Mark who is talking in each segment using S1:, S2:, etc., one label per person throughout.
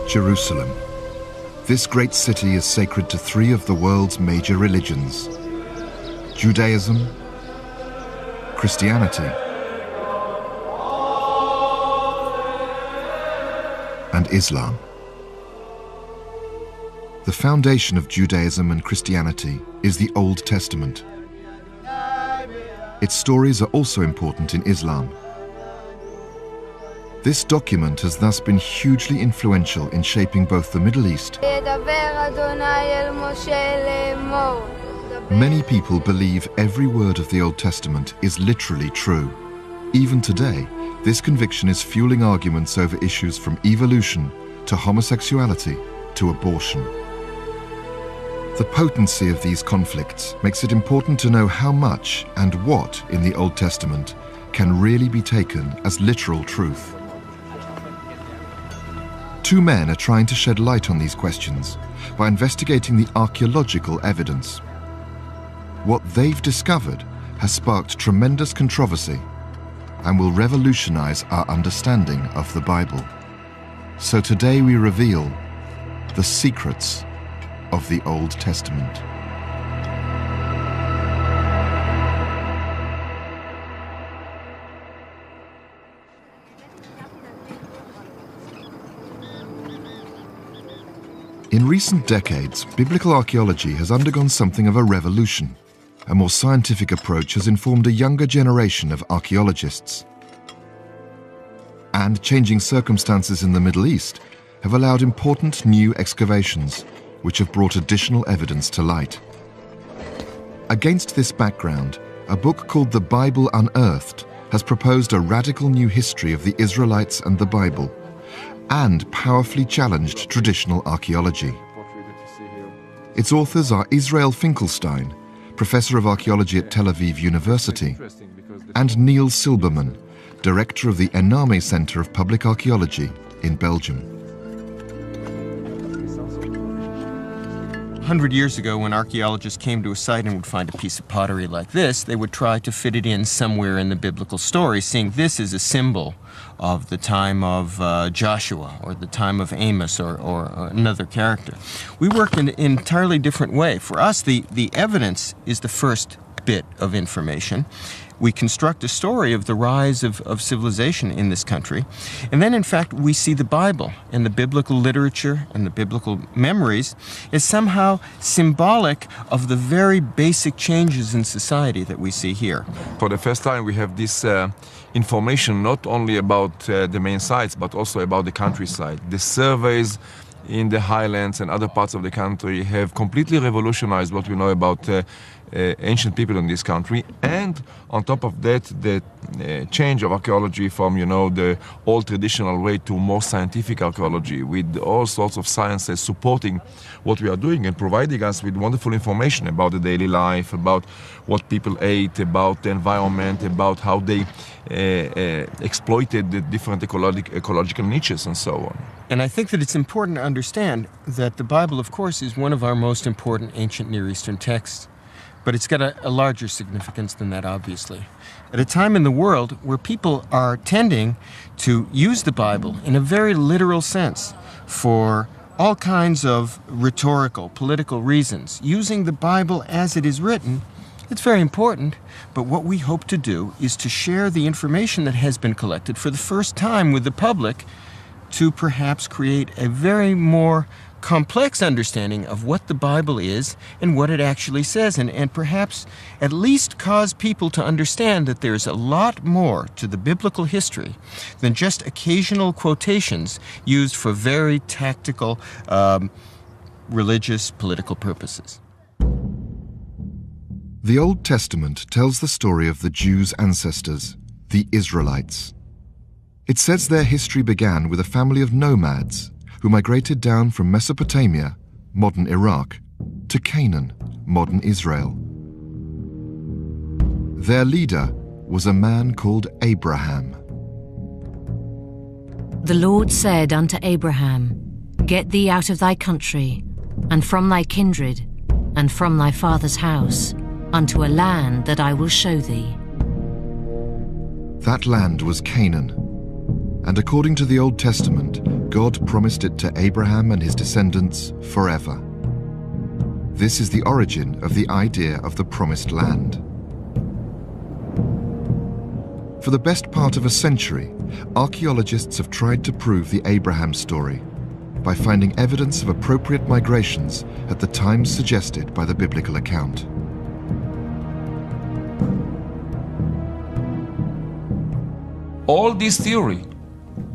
S1: Jerusalem. This great city is sacred to three of the world's major religions: Judaism, Christianity, and Islam. The foundation of Judaism and Christianity is the Old Testament. Its stories are also important in Islam. This document has thus been hugely influential in shaping both the Middle East. Many people believe every word of the Old Testament is literally true. Even today, this conviction is fueling arguments over issues from evolution to homosexuality to abortion. The potency of these conflicts makes it important to know how much and what in the Old Testament can really be taken as literal truth. Two men are trying to shed light on these questions by investigating the archaeological evidence. What they've discovered has sparked tremendous controversy and will revolutionize our understanding of the Bible. So today we reveal the secrets of the Old Testament. In recent decades, biblical archaeology has undergone something of a revolution. A more scientific approach has informed a younger generation of archaeologists. And changing circumstances in the Middle East have allowed important new excavations, which have brought additional evidence to light. Against this background, a book called The Bible Unearthed has proposed a radical new history of the Israelites and the Bible, and powerfully challenged traditional archaeology. Its authors are Israel Finkelstein, Professor of Archaeology at Tel Aviv University, and Niels Silberman, Director of the Ename Center of Public Archaeology in Belgium.
S2: 100 years ago, when archaeologists came to a site and would find a piece of pottery like this, they would try to fit it in somewhere in the biblical story, seeing this as a symbol of the time of Joshua or the time of Amos or another character. We work in an entirely different way. For us, the evidence is the first bit of information. We construct a story of the rise of civilization in this country. And then, in fact, we see the Bible and the biblical literature and the biblical memories as somehow symbolic of the very basic changes in society that we see here.
S3: For the first time, we have this information not only about the main sites, but also about the countryside. The surveys in the highlands and other parts of the country have completely revolutionized what we know about ancient people in this country, and on top of that, the change of archaeology from, the old traditional way to more scientific archaeology with all sorts of sciences supporting what we are doing and providing us with wonderful information about the daily life, about what people ate, about the environment, about how they exploited the different ecological niches and so on.
S2: And I think that it's important to understand that the Bible, of course, is one of our most important ancient Near Eastern texts. But it's got a larger significance than that, obviously. At a time in the world where people are tending to use the Bible in a very literal sense for all kinds of rhetorical, political reasons, using the Bible as it is written, it's very important. But what we hope to do is to share the information that has been collected for the first time with the public to perhaps create a very more complex understanding of what the Bible is and what it actually says, and perhaps at least cause people to understand that there's a lot more to the biblical history than just occasional quotations used for very tactical religious, political purposes.
S1: The Old Testament tells the story of the Jews' ancestors, the Israelites. It says their history began with a family of nomads who migrated down from Mesopotamia, modern Iraq, to Canaan, modern Israel. Their leader was a man called Abraham.
S4: The Lord said unto Abraham, Get thee out of thy country, and from thy kindred, and from thy father's house, unto a land that I will show thee.
S1: That land was Canaan, and according to the Old Testament, God promised it to Abraham and his descendants forever. This is the origin of the idea of the promised land. For the best part of a century, archaeologists have tried to prove the Abraham story by finding evidence of appropriate migrations at the times suggested by the biblical account.
S3: All this theory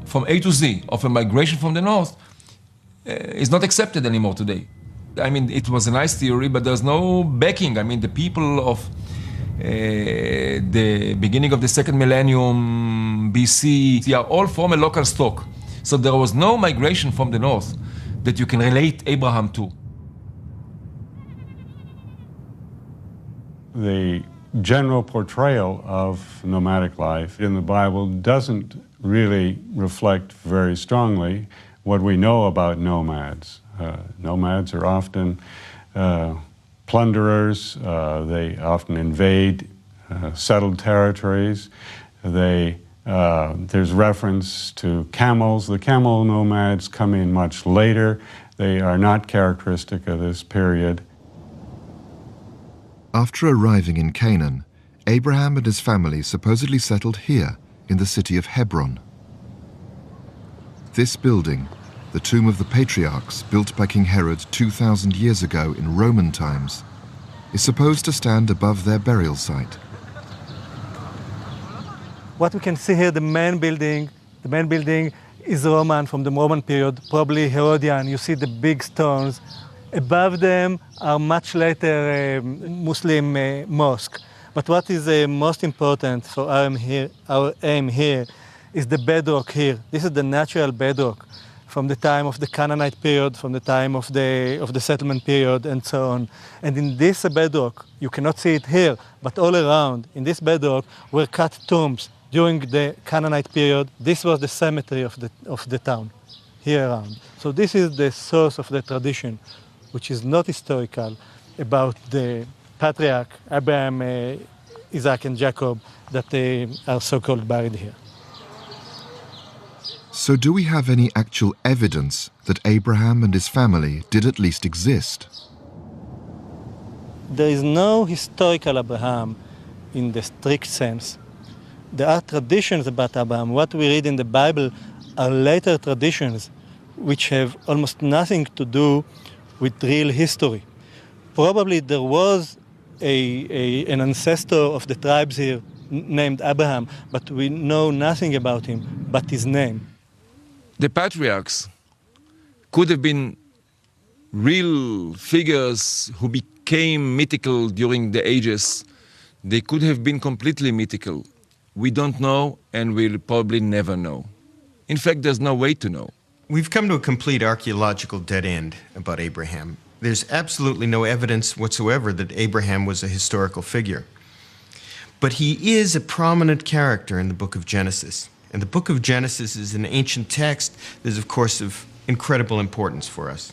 S3: from A to Z of a migration from the north is not accepted anymore today. I mean, it was a nice theory, but there's no backing. I mean, the people of the beginning of the second millennium BC, they are all from a local stock. So there was no migration from the north that you can relate Abraham to.
S5: The general portrayal of nomadic life in the Bible doesn't really reflect very strongly what we know about nomads. Nomads are often plunderers. They often invade settled territories. There's reference to camels. The camel nomads come in much later. They are not characteristic of this period.
S1: After arriving in Canaan, Abraham and his family supposedly settled here in the city of Hebron. This building, the tomb of the patriarchs built by King Herod 2,000 years ago in Roman times, is supposed to stand above their burial site.
S6: What we can see here, the main building is Roman, from the Roman period, probably Herodian. You see the big stones. Above them are much later Muslim mosque. But what is most important for our aim here is the bedrock here. This is the natural bedrock from the time of the Canaanite period, from the time of the settlement period, and so on. And in this bedrock, you cannot see it here, but all around, in this bedrock, were cut tombs during the Canaanite period. This was the cemetery of the town, here around. So this is the source of the tradition, which is not historical, about the patriarch, Abraham, Isaac, and Jacob, that they are so-called buried here.
S1: So do we have any actual evidence that Abraham and his family did at least exist?
S6: There is no historical Abraham in the strict sense. There are traditions about Abraham. What we read in the Bible are later traditions which have almost nothing to do with real history. Probably there was an ancestor of the tribes here named Abraham, but we know nothing about him but his name.
S3: The patriarchs could have been real figures who became mythical during the ages. They could have been completely mythical. We don't know, and we'll probably never know. In fact, there's no way to know.
S2: We've come to a complete archaeological dead end about Abraham. There's absolutely no evidence whatsoever that Abraham was a historical figure. But he is a prominent character in the book of Genesis. And the book of Genesis is an ancient text that is, of course, of incredible importance for us.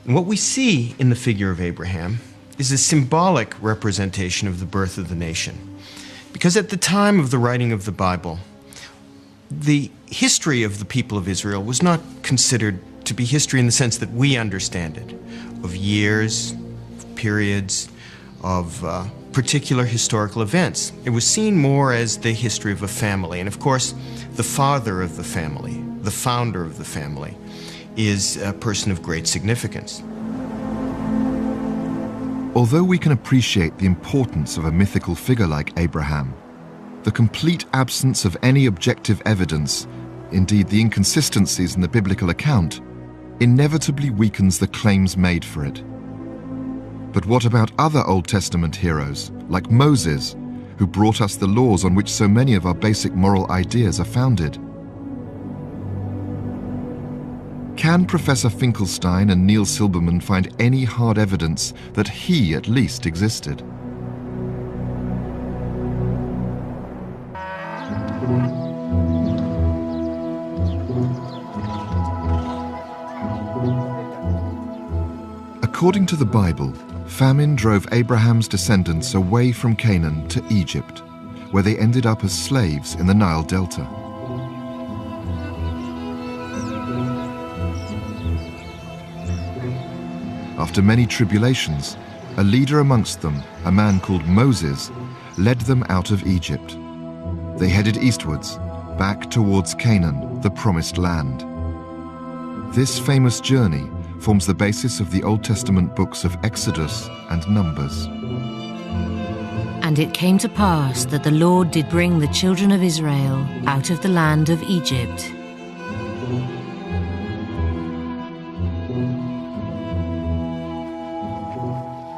S2: And what we see in the figure of Abraham is a symbolic representation of the birth of the nation. Because at the time of the writing of the Bible, the history of the people of Israel was not considered to be history in the sense that we understand it, of years, of periods, of particular historical events. It was seen more as the history of a family. And of course, the father of the family, the founder of the family, is a person of great significance.
S1: Although we can appreciate the importance of a mythical figure like Abraham, the complete absence of any objective evidence, indeed the inconsistencies in the biblical account, inevitably weakens the claims made for it. But what about other Old Testament heroes, like Moses, who brought us the laws on which so many of our basic moral ideas are founded? Can Professor Finkelstein and Neil Silberman find any hard evidence that he at least existed? According to the Bible, famine drove Abraham's descendants away from Canaan to Egypt, where they ended up as slaves in the Nile Delta. after many tribulations, a leader amongst them, a man called Moses, led them out of Egypt. They headed eastwards, back towards Canaan, the promised land. This famous journey forms the basis of the Old Testament books of Exodus and Numbers.
S4: And it came to pass that the Lord did bring the children of Israel out of the land of Egypt.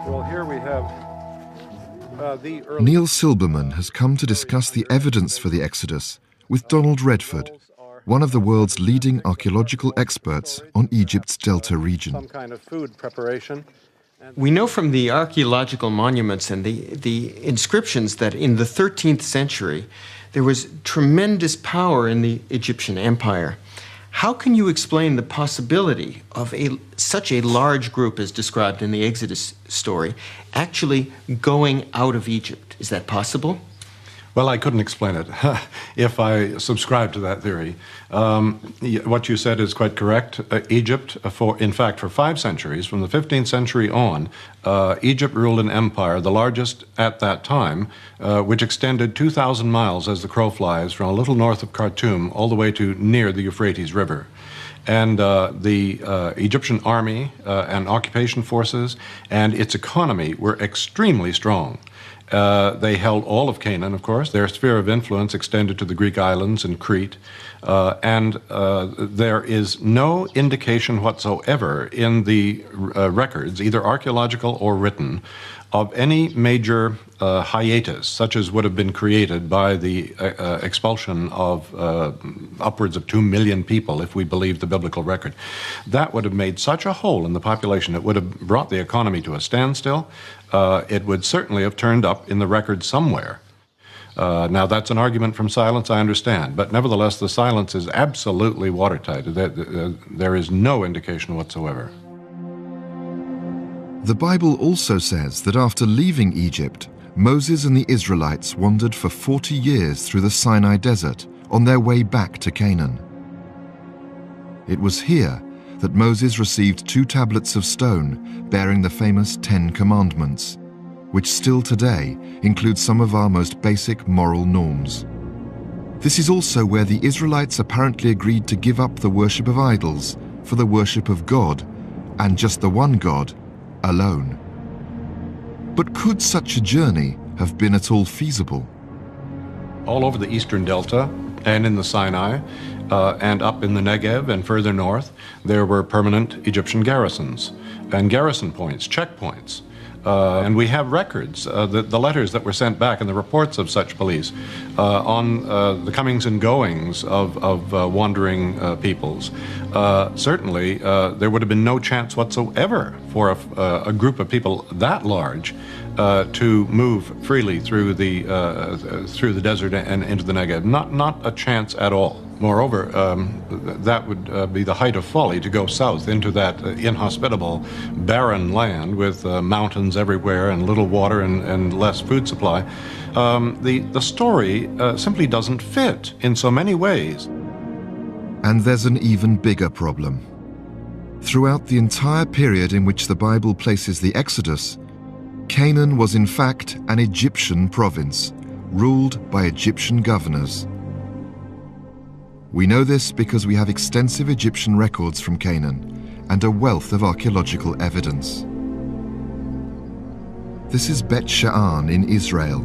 S5: Well, here we have the early...
S1: Neil Silberman has come to discuss the evidence for the Exodus with Donald Redford, one of the world's leading archaeological experts on Egypt's Delta region.
S5: Some kind of food preparation.
S2: We know from the archaeological monuments and the inscriptions that in the 13th century there was tremendous power in the Egyptian Empire. How can you explain the possibility of such a large group as described in the Exodus story actually going out of Egypt? Is that possible?
S5: Well, I couldn't explain it if I subscribe to that theory. What you said is quite correct. Egypt, in fact, for 5 centuries, from the 15th century on, Egypt ruled an empire, the largest at that time, which extended 2,000 miles as the crow flies from a little north of Khartoum all the way to near the Euphrates River. And the Egyptian army and occupation forces and its economy were extremely strong. They held all of Canaan, of course. Their sphere of influence extended to the Greek islands and Crete. And there is no indication whatsoever in the records, either archaeological or written, of any major hiatus, such as would have been created by the expulsion of upwards of 2 million people, if we believe the biblical record. That would have made such a hole in the population. It would have brought the economy to a standstill. It would certainly have turned up in the record somewhere. Now, that's an argument from silence, I understand, but nevertheless, the silence is absolutely watertight. There is no indication whatsoever.
S1: The Bible also says that after leaving Egypt, Moses and the Israelites wandered for 40 years through the Sinai desert on their way back to Canaan. It was here that Moses received 2 tablets of stone bearing the famous 10 Commandments, which still today include some of our most basic moral norms. This is also where the Israelites apparently agreed to give up the worship of idols for the worship of God, and just the one God, alone. But could such a journey have been at all feasible?
S5: All over the eastern delta and in the Sinai and up in the Negev and further north, there were permanent Egyptian garrisons and garrison points, checkpoints. And we have records, the letters that were sent back and the reports of such police on the comings and goings of wandering peoples. Certainly, there would have been no chance whatsoever for a group of people that large to move freely through the desert and into the Negev. Not a chance at all. Moreover, that would be the height of folly to go south into that inhospitable, barren land with mountains everywhere and little water and less food supply. The story simply doesn't fit in so many ways.
S1: And there's an even bigger problem. Throughout the entire period in which the Bible places the Exodus, Canaan was in fact an Egyptian province, ruled by Egyptian governors. We know this because we have extensive Egyptian records from Canaan and a wealth of archaeological evidence. This is Bet Sha'an in Israel.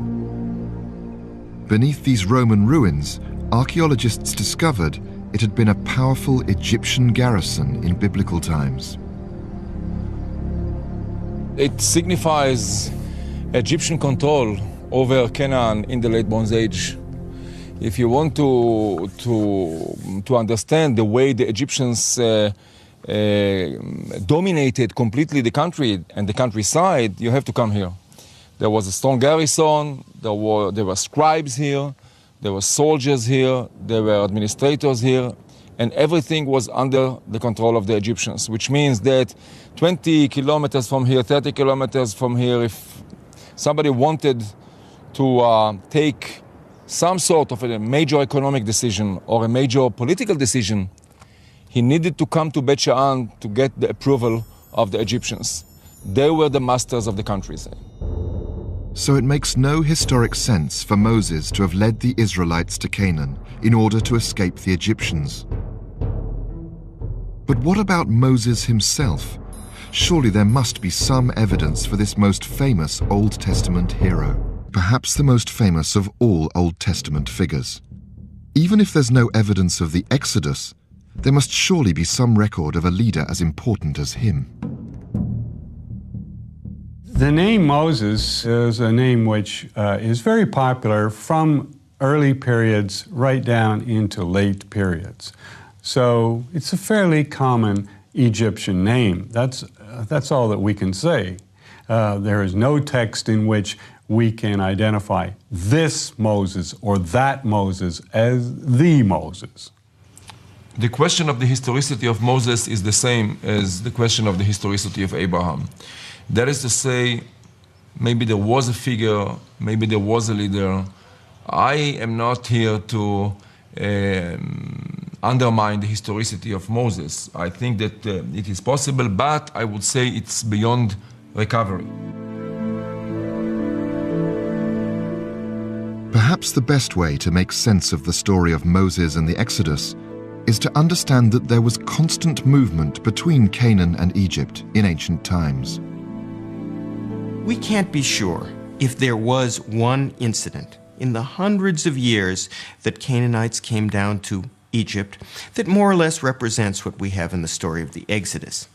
S1: Beneath these Roman ruins, archaeologists discovered it had been a powerful Egyptian garrison in biblical times.
S3: It signifies Egyptian control over Canaan in the late Bronze Age. If you want to understand the way the Egyptians dominated completely the country and the countryside, you have to come here. There was a strong garrison, there were scribes here, there were soldiers here, there were administrators here, and everything was under the control of the Egyptians, which means that 20 kilometers from here, 30 kilometers from here, if somebody wanted to take some sort of a major economic decision or a major political decision, he needed to come to Bet Sha'an to get the approval of the Egyptians. They were the masters of the countryside.
S1: So it makes no historic sense for Moses to have led the Israelites to Canaan in order to escape the Egyptians. But what about Moses himself? Surely there must be some evidence for this most famous Old Testament hero, perhaps the most famous of all Old Testament figures. Even if there's no evidence of the Exodus, there must surely be some record of a leader as important as him.
S5: The name Moses is a name which is very popular from early periods right down into late periods. So it's a fairly common Egyptian name. That's all that we can say. There is no text in which we can identify this Moses or that Moses as the Moses.
S3: The question of the historicity of Moses is the same as the question of the historicity of Abraham. That is to say, maybe there was a figure, maybe there was a leader. I am not here to undermine the historicity of Moses. I think that it is possible, but I would say it's beyond recovery.
S1: Perhaps the best way to make sense of the story of Moses and the Exodus is to understand that there was constant movement between Canaan and Egypt in ancient times.
S2: We can't be sure if there was one incident in the hundreds of years that Canaanites came down to Egypt that more or less represents what we have in the story of the Exodus.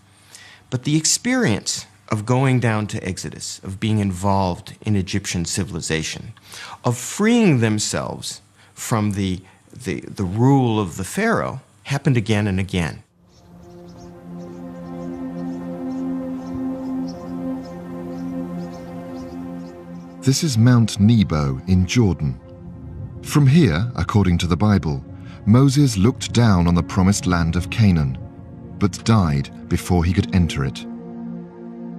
S2: But the experience of going down to Exodus, of being involved in Egyptian civilization, of freeing themselves from the rule of the Pharaoh happened again and again.
S1: This is Mount Nebo in Jordan. From here, according to the Bible, Moses looked down on the promised land of Canaan, but died before he could enter it.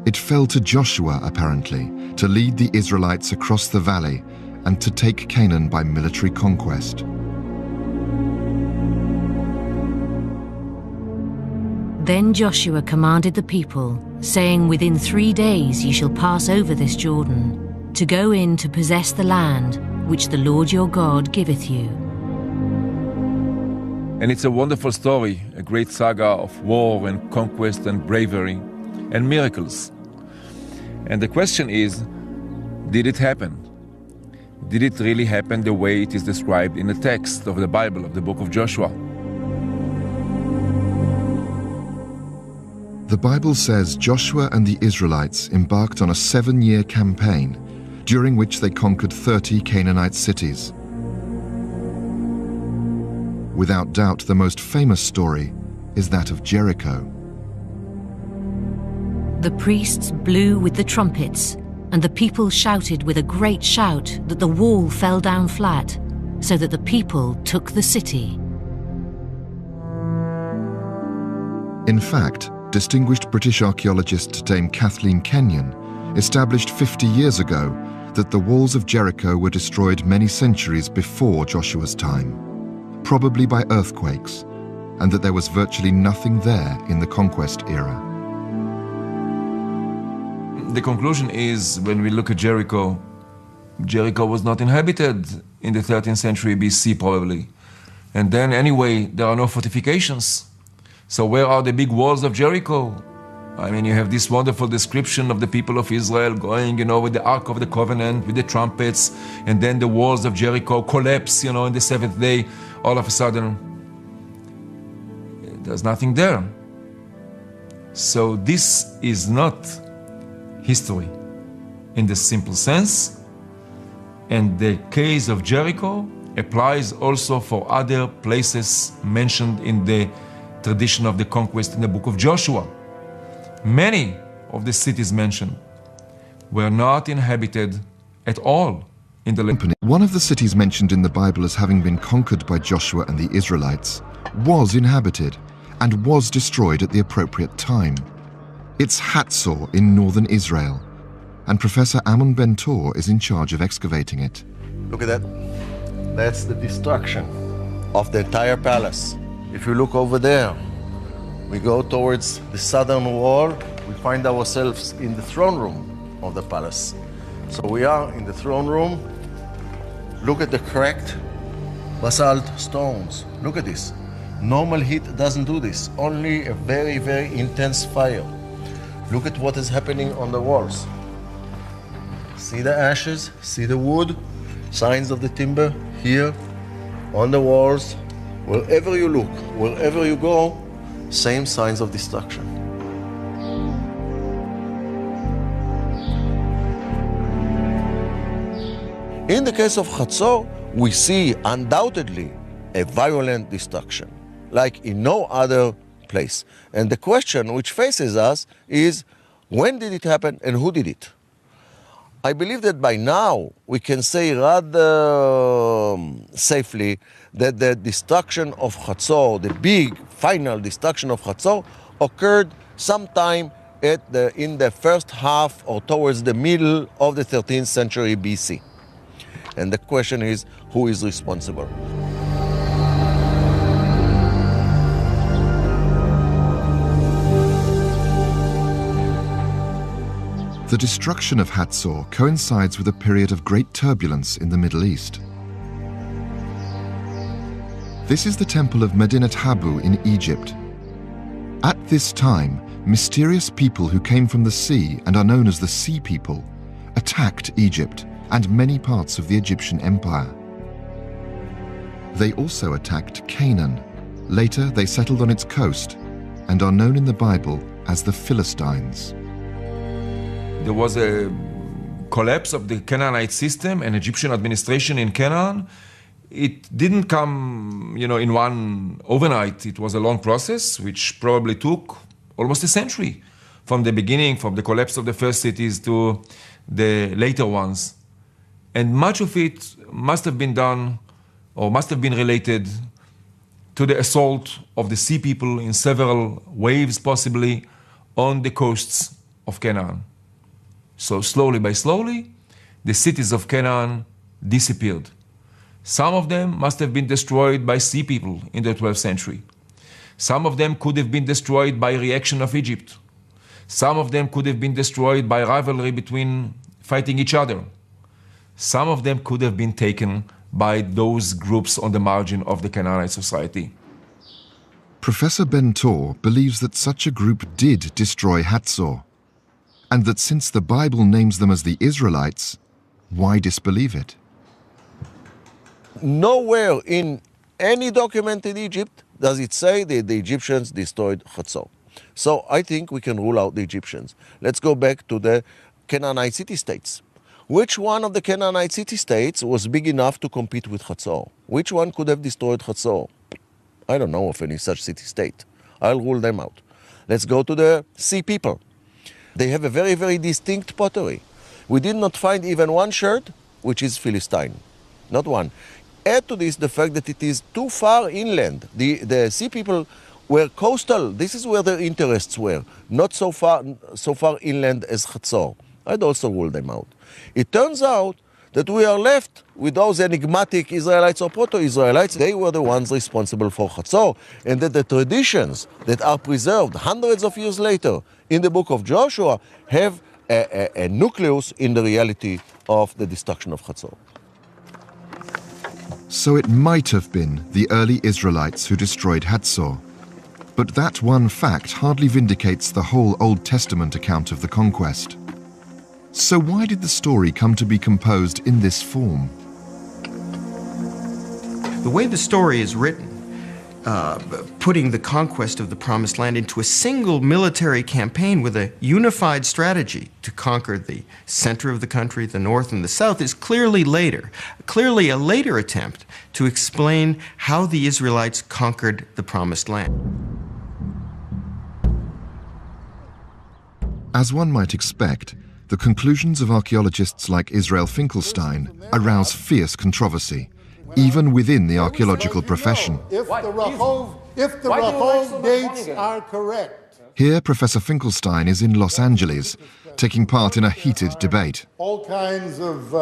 S1: It fell to Joshua, apparently, to lead the Israelites across the valley and to take Canaan by military conquest.
S4: Then Joshua commanded the people, saying, "Within 3 days ye shall pass over this Jordan, to go in to possess the land which the Lord your God giveth you."
S3: And it's a wonderful story, a great saga of war and conquest and bravery and miracles. And the question is, did it happen? Did it really happen the way it is described in the text of the Bible, of the book of Joshua?
S1: The Bible says Joshua and the Israelites embarked on a 7-year campaign during which they conquered 30 Canaanite cities. Without doubt, the most famous story is that of Jericho.
S4: The priests blew with the trumpets, and the people shouted with a great shout that the wall fell down flat, so that the people took the city.
S1: In fact, distinguished British archaeologist Dame Kathleen Kenyon established 50 years ago that the walls of Jericho were destroyed many centuries before Joshua's time, probably by earthquakes, and that there was virtually nothing there in the conquest era.
S3: The conclusion is, when we look at Jericho, Jericho was not inhabited in the 13th century BC probably. And then anyway, there are no fortifications. So where are the big walls of Jericho? I mean, you have this wonderful description of the people of Israel going, with the Ark of the Covenant, with the trumpets, and then the walls of Jericho collapse, in the 7th day. All of a sudden, there's nothing there. So this is not history in the simple sense, and the case of Jericho applies also for other places mentioned in the tradition of the conquest in the book of Joshua. Many of the cities mentioned were not inhabited at all in the land.
S1: One of the cities mentioned in the Bible as having been conquered by Joshua and the Israelites was inhabited and was destroyed at the appropriate time. It's Hatzor in northern Israel, and Professor Amon Ben-Tor is in charge of excavating it.
S7: Look at that. That's the destruction of the entire palace. If you look over there, we go towards the southern wall. we find ourselves in the throne room of the palace. So we are in the throne room. Look at the cracked basalt stones. Look at this. Normal heat doesn't do this, only a very, very intense fire. Look at what is happening on the walls. See the ashes, see the wood, signs of the timber here on the walls. Wherever you look, wherever you go, same signs of destruction. In the case of Hatzor, we see undoubtedly a violent destruction, like in no other place. And the question which faces us is, when did it happen and who did it? I believe that by now we can say rather safely that the destruction of Hatzor, the big final destruction of Hatzor, occurred sometime in the first half or towards the middle of the 13th century BC. And the question is, who is responsible?
S1: The destruction of Hatzor coincides with a period of great turbulence in the Middle East. This is the temple of Medinet Habu in Egypt. At this time, mysterious people who came from the sea and are known as the Sea People attacked Egypt and many parts of the Egyptian Empire. They also attacked Canaan. Later, they settled on its coast and are known in the Bible as the Philistines.
S3: There was a collapse of the Canaanite system and Egyptian administration in Canaan. It didn't come, in one overnight. It was a long process, which probably took almost a century, from the beginning, from the collapse of the first cities to the later ones. And much of it must have been done, or must have been related to the assault of the Sea People in several waves, possibly, on the coasts of Canaan. So slowly by slowly, the cities of Canaan disappeared. Some of them must have been destroyed by Sea People in the 12th century. Some of them could have been destroyed by reaction of Egypt. Some of them could have been destroyed by rivalry between fighting each other. Some of them could have been taken by those groups on the margin of the Canaanite society.
S1: Professor Ben-Tor believes that such a group did destroy Hatzor, and that since the Bible names them as the Israelites, why disbelieve it?
S7: Nowhere in any document in Egypt does it say that the Egyptians destroyed Hatzor. So I think we can rule out the Egyptians. Let's go back to the Canaanite city-states. Which one of the Canaanite city-states was big enough to compete with Hatzor? Which one could have destroyed Hatzor? I don't know of any such city-state. I'll rule them out. Let's go to the Sea People. They have a very, very distinct pottery. We did not find even one shirt which is Philistine. Not one. Add to this the fact that it is too far inland. The Sea People were coastal. This is where their interests were. Not so far inland as Hatzor. I'd also rule them out. It turns out that we are left with those enigmatic Israelites or proto-Israelites. They were the ones responsible for Hatzor, and that the traditions that are preserved hundreds of years later in the book of Joshua have a nucleus in the reality of the destruction of Hatzor.
S1: So it might have been the early Israelites who destroyed Hatzor. But that one fact hardly vindicates the whole Old Testament account of the conquest. So why did the story come to be composed in this form?
S2: The way the story is written, putting the conquest of the Promised Land into a single military campaign with a unified strategy to conquer the center of the country, the north and the south, is clearly a later attempt to explain how the Israelites conquered the Promised Land.
S1: As one might expect, the conclusions of archaeologists like Israel Finkelstein arouse fierce controversy, even within the archaeological profession.
S8: If the Rahov dates are correct,
S1: Here, Professor Finkelstein is in Los Angeles, taking part in a heated debate.
S8: All kinds of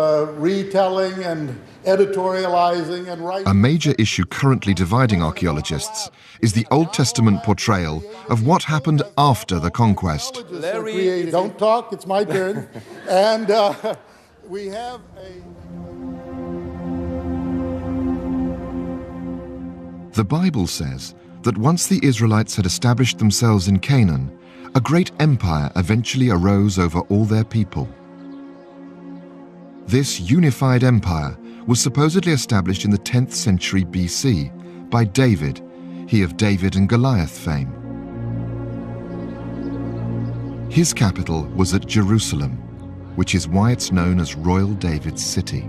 S8: retelling and editorializing and writing.
S1: A major issue currently dividing archaeologists is the Old Testament portrayal of what happened after the conquest.
S8: Larry, don't talk, it's my turn. And we have a...
S1: The Bible says that once the Israelites had established themselves in Canaan, a great empire eventually arose over all their people. This unified empire was supposedly established in the 10th century BC by David, he of David and Goliath fame. His capital was at Jerusalem, which is why it's known as Royal David's City.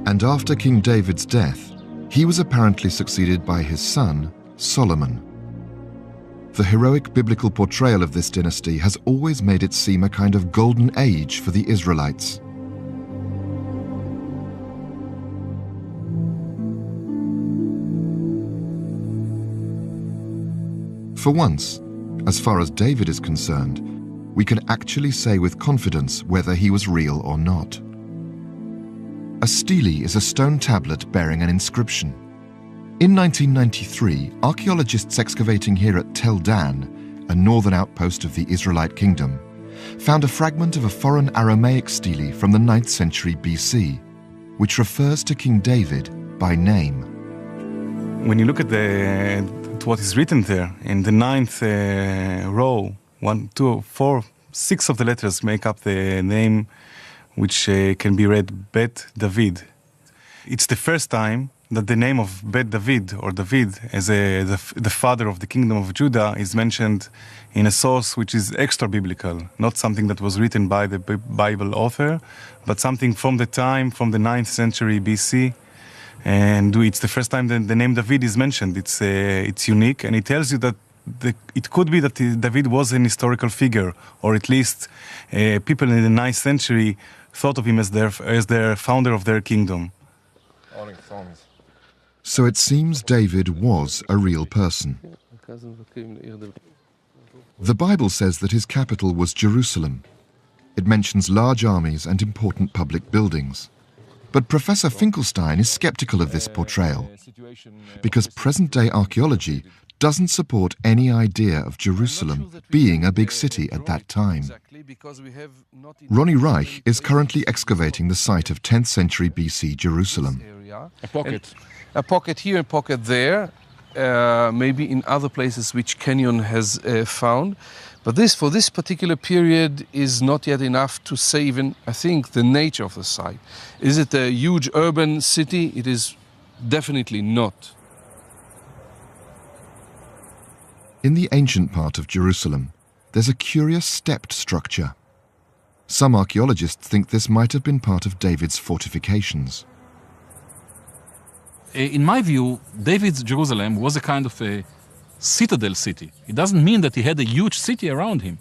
S1: And after King David's death, he was apparently succeeded by his son, Solomon. The heroic biblical portrayal of this dynasty has always made it seem a kind of golden age for the Israelites. For once, as far as David is concerned, we can actually say with confidence whether he was real or not. A stele is a stone tablet bearing an inscription. In 1993, archaeologists excavating here at Tel Dan, a northern outpost of the Israelite kingdom, found a fragment of a foreign Aramaic stele from the 9th century BC, which refers to King David by name.
S9: When you look at what is written there, in the 9th row, 1, 2, 4, 6 of the letters make up the name which can be read Bet David. It's the first time that the name of Bet David, or David, as the father of the kingdom of Judah, is mentioned in a source which is extra-biblical, not something that was written by the Bible author, but something from the 9th century BC. And it's the first time that the name David is mentioned. It's unique, and it tells you that it could be that David was an historical figure, or at least people in the 9th century thought of him as their founder of their kingdom.
S1: So it seems David was a real person. The Bible says that his capital was Jerusalem. It mentions large armies and important public buildings. But Professor Finkelstein is skeptical of this portrayal, because present-day archaeology doesn't support any idea of Jerusalem being a big city at that time. Ronnie Reich is currently excavating the site of 10th century BC Jerusalem.
S10: A pocket here, a pocket there, maybe in other places which Kenyon has found. But for this particular period is not yet enough to say even, I think, the nature of the site. Is it a huge urban city? It is definitely not.
S1: In the ancient part of Jerusalem, there's a curious stepped structure. Some archaeologists think this might have been part of David's fortifications.
S11: In my view, David's Jerusalem was a kind of a citadel city. It doesn't mean that he had a huge city around him.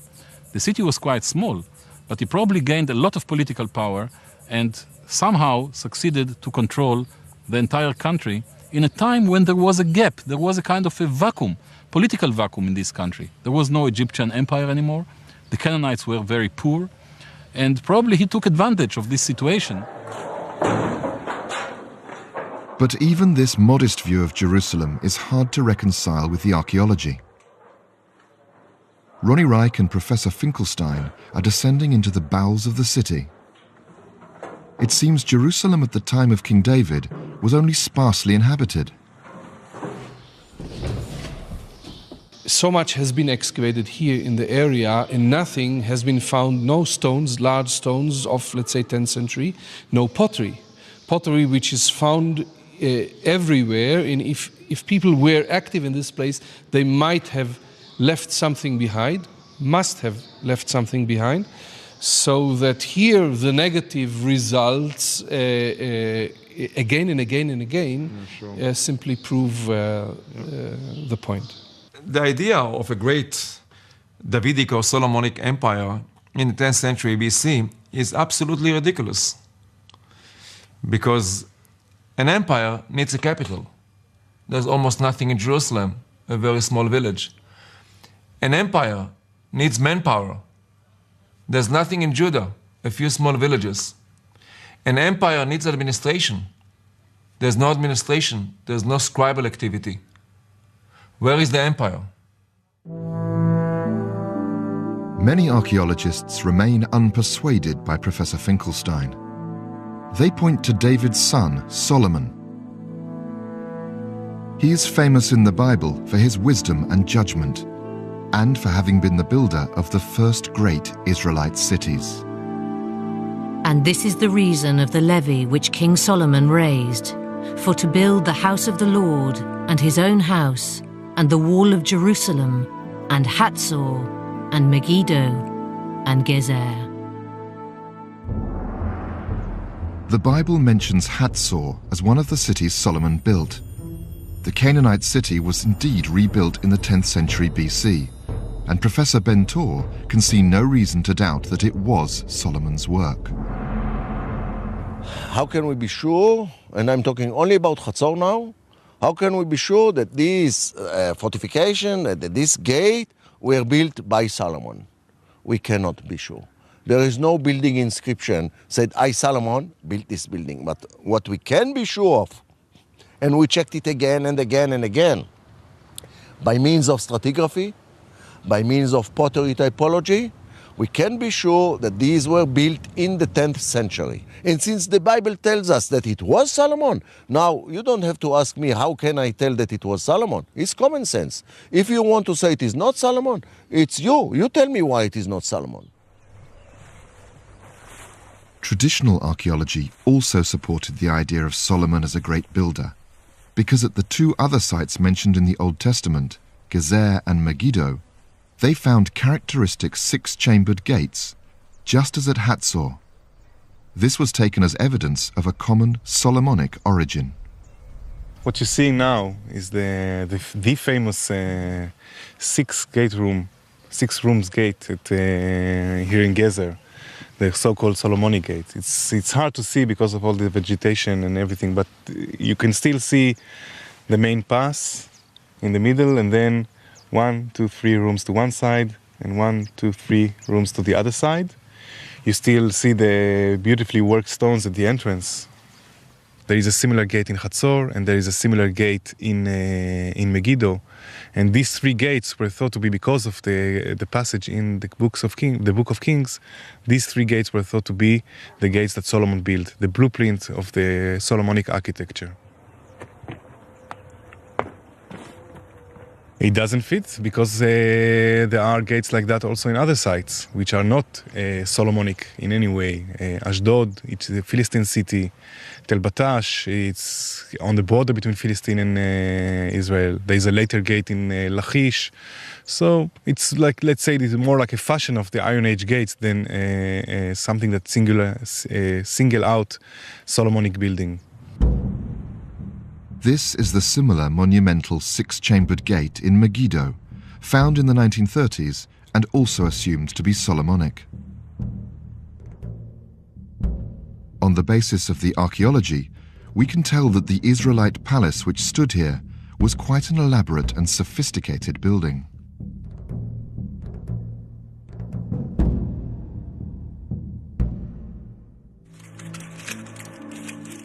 S11: The city was quite small, but he probably gained a lot of political power and somehow succeeded to control the entire country in a time when there was a gap, there was a kind of a vacuum, political vacuum in this country. There was no Egyptian empire anymore. The Canaanites were very poor, and probably he took advantage of this situation.
S1: But even this modest view of Jerusalem is hard to reconcile with the archaeology. Ronnie Reich and Professor Finkelstein are descending into the bowels of the city. It seems Jerusalem at the time of King David was only sparsely inhabited.
S10: So much has been excavated here in the area, and nothing has been found, no stones, large stones of, let's say, 10th century, no pottery. Pottery which is found everywhere, and if people were active in this place, they might have left something behind, must have left something behind, so that here the negative results again and again and again simply prove the point.
S3: The idea of a great Davidic or Solomonic empire in the 10th century BC is absolutely ridiculous, because an empire needs a capital. There's almost nothing in Jerusalem, a very small village. An empire needs manpower. There's nothing in Judah, a few small villages. An empire needs administration. There's no administration, there's no scribal activity. Where is the empire?
S1: Many archaeologists remain unpersuaded by Professor Finkelstein. They point to David's son, Solomon. He is famous in the Bible for his wisdom and judgment, and for having been the builder of the first great Israelite cities.
S4: And this is the reason of the levy which King Solomon raised, for to build the house of the Lord, and his own house, and the wall of Jerusalem, and Hatzor, and Megiddo, and Gezer.
S1: The Bible mentions Hatzor as one of the cities Solomon built. The Canaanite city was indeed rebuilt in the 10th century BC, and Professor Ben-Tor can see no reason to doubt that it was Solomon's work.
S7: How can we be sure, and I'm talking only about Hatzor now, how can we be sure that this fortification, that this gate were built by Solomon? We cannot be sure. There is no building inscription said, I, Solomon, built this building. But what we can be sure of, and we checked it again and again and again, by means of stratigraphy, by means of pottery typology, we can be sure that these were built in the 10th century. And since the Bible tells us that it was Solomon, now you don't have to ask me how can I tell that it was Solomon. It's common sense. If you want to say it is not Solomon, it's you. You tell me why it is not Solomon.
S1: Traditional archaeology also supported the idea of Solomon as a great builder, because at the two other sites mentioned in the Old Testament, Gezer and Megiddo, they found characteristic six-chambered gates, just as at Hatzor. This was taken as evidence of a common Solomonic origin.
S9: What you see now is the famous six rooms gate at, here in Gezer, the so-called Solomonic gate. It's hard to see because of all the vegetation and everything, but you can still see the main pass in the middle, and then 1, 2, 3 rooms to one side, and 1, 2, 3 rooms to the other side. You still see the beautifully worked stones at the entrance. There is a similar gate in Hatzor, and there is a similar gate in Megiddo. And these three gates were thought to be, because of the passage in the Book of Kings, these three gates were thought to be the gates that Solomon built, the blueprint of the Solomonic architecture. It doesn't fit because there are gates like that also in other sites, which are not Solomonic in any way. Ashdod, it's a Philistine city. Tel Batash, it's on the border between Philistine and Israel. There's a later gate in Lachish. So it's like, let's say, it's more like a fashion of the Iron Age gates than something that single out Solomonic building.
S1: This is the similar monumental six-chambered gate in Megiddo, found in the 1930s and also assumed to be Solomonic. On the basis of the archaeology, we can tell that the Israelite palace which stood here was quite an elaborate and sophisticated building.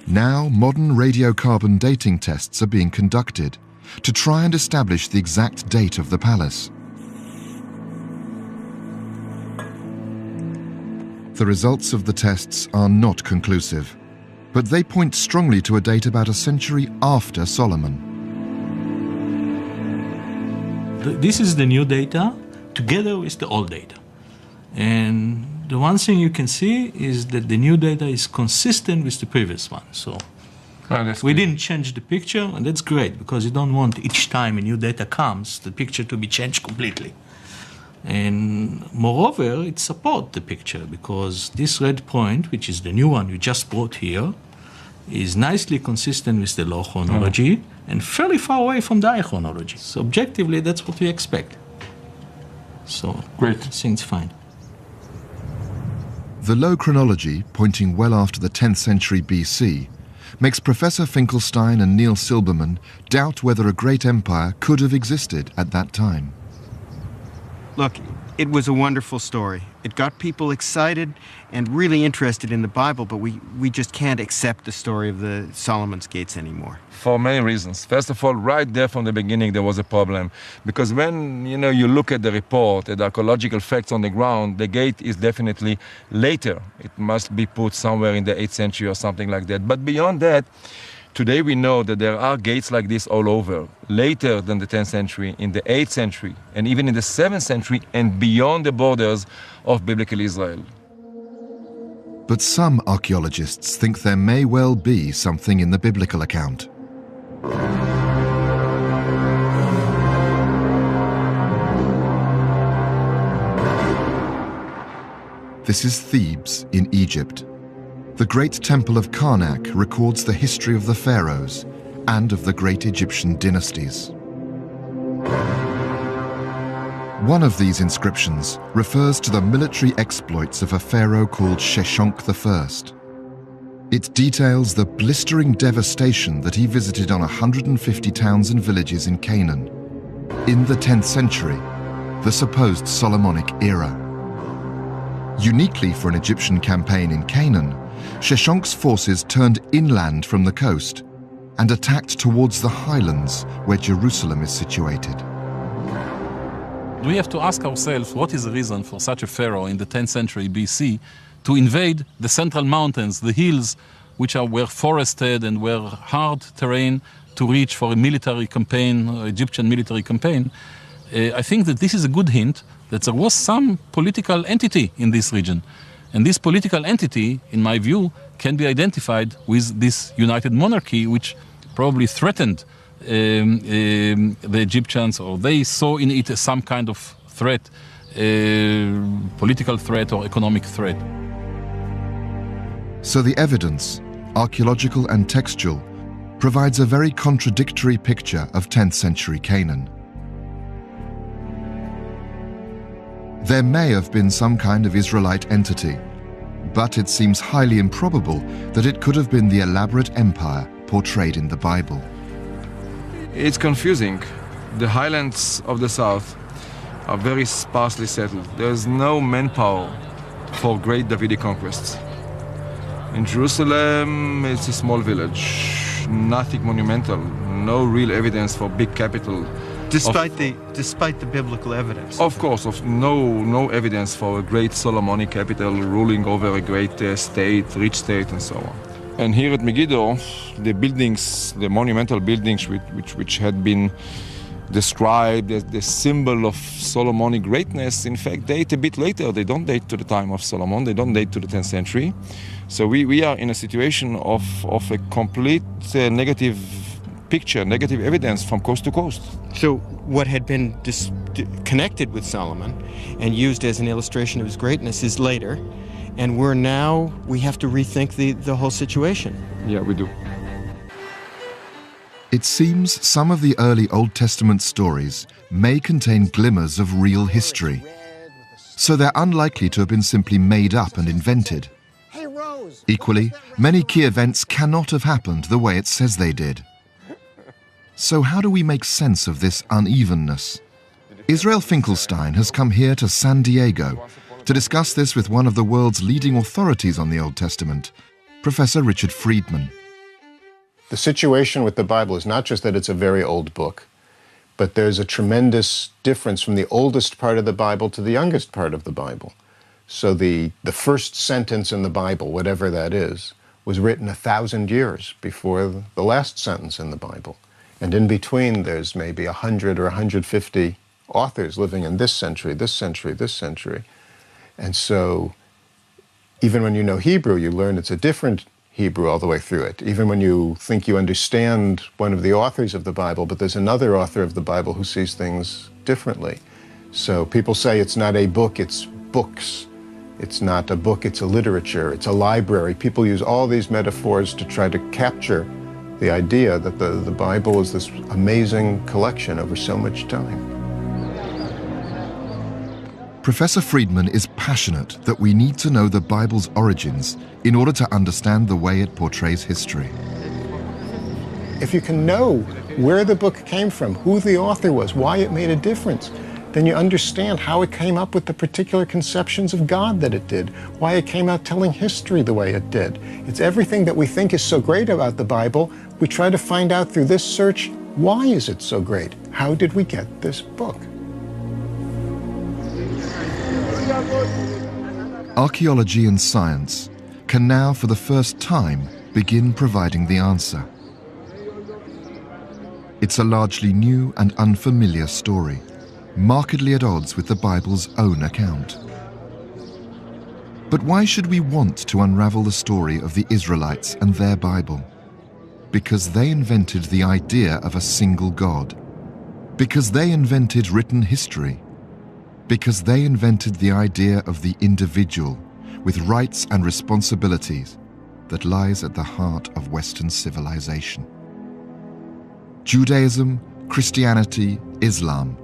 S1: Now, modern radiocarbon dating tests are being conducted to try and establish the exact date of the palace. The results of the tests are not conclusive, but they point strongly to a date about a century after Solomon.
S12: This is the new data together with the old data. And the one thing you can see is that the new data is consistent with the previous one. So we didn't change the picture, and that's great, because you don't want each time a new data comes, the picture to be changed completely. And moreover, it supports the picture, because this red point, which is the new one you just brought here, is nicely consistent with the low chronology and fairly far away from the high chronology. So objectively, that's what we expect. So great. I think it's fine.
S1: The low chronology, pointing well after the 10th century BC, makes Professor Finkelstein and Neil Silberman doubt whether a great empire could have existed at that time.
S2: Look, it was a wonderful story. It got people excited and really interested in the Bible, but we just can't accept the story of the Solomon's Gates anymore.
S3: For many reasons. First of all, right there from the beginning, there was a problem. Because when you look at the report, at the archaeological facts on the ground, the gate is definitely later. It must be put somewhere in the 8th century or something like that. But beyond that, today we know that there are gates like this all over, later than the 10th century, in the 8th century, and even in the 7th century, and beyond the borders of biblical Israel.
S1: But some archaeologists think there may well be something in the biblical account. This is Thebes in Egypt. The great temple of Karnak records the history of the pharaohs and of the great Egyptian dynasties. One of these inscriptions refers to the military exploits of a pharaoh called Sheshonq I. It details the blistering devastation that he visited on 150 towns and villages in Canaan in the 10th century, the supposed Solomonic era. Uniquely for an Egyptian campaign in Canaan, Sheshonq's forces turned inland from the coast and attacked towards the highlands where Jerusalem is situated.
S11: We have to ask ourselves what is the reason for such a pharaoh in the 10th century BC to invade the central mountains, the hills, which were forested and were hard terrain to reach for a military campaign, Egyptian military campaign. I think that this is a good hint that there was some political entity in this region. And this political entity, in my view, can be identified with this united monarchy, which probably threatened the Egyptians, or they saw in it some kind of threat, political threat or economic threat.
S1: So the evidence, archaeological and textual, provides a very contradictory picture of 10th century Canaan. There may have been some kind of Israelite entity, but it seems highly improbable that it could have been the elaborate empire portrayed in the Bible.
S3: It's confusing. The highlands of the south are very sparsely settled. There's no manpower for great Davidic conquests. In Jerusalem, it's a small village, nothing monumental, no real evidence for big capital.
S2: Despite the biblical evidence.
S3: Of course, no evidence for a great Solomonic capital ruling over a great state, rich state, and so on. And here at Megiddo, the buildings, the monumental buildings which had been described as the symbol of Solomonic greatness, in fact, date a bit later. They don't date to the time of Solomon, they don't date to the 10th century. So we are in a situation of a complete negative picture, negative evidence from coast to coast.
S2: So what had been connected with Solomon and used as an illustration of his greatness is later, and we have to rethink the whole situation.
S3: Yeah, we do.
S1: It seems some of the early Old Testament stories may contain glimmers of real history, so they're unlikely to have been simply made up and invented. Equally, many key events cannot have happened the way it says they did. So how do we make sense of this unevenness? Israel Finkelstein has come here to San Diego to discuss this with one of the world's leading authorities on the Old Testament, Professor Richard Friedman.
S13: The situation with the Bible is not just that it's a very old book, but there's a tremendous difference from the oldest part of the Bible to the youngest part of the Bible. So the first sentence in the Bible, whatever that is, was written 1,000 years before the last sentence in the Bible. And in between, there's maybe 100 or 150 authors living in this century, this century, this century. And so even when you know Hebrew, you learn it's a different Hebrew all the way through it. Even when you think you understand one of the authors of the Bible, but there's another author of the Bible who sees things differently. So people say it's not a book, it's books. It's not a book, it's a literature, it's a library. People use all these metaphors to try to capture the idea that the Bible is this amazing collection over so much time.
S1: Professor Friedman is passionate that we need to know the Bible's origins in order to understand the way it portrays history.
S13: If you can know where the book came from, who the author was, why it made a difference, then you understand how it came up with the particular conceptions of God that it did, why it came out telling history the way it did. It's everything that we think is so great about the Bible. We try to find out through this search, why is it so great? How did we get this book?
S1: Archaeology and science can now, for the first time, begin providing the answer. It's a largely new and unfamiliar story, markedly at odds with the Bible's own account. But why should we want to unravel the story of the Israelites and their Bible? Because they invented the idea of a single God. Because they invented written history. Because they invented the idea of the individual with rights and responsibilities that lies at the heart of Western civilization. Judaism, Christianity, Islam,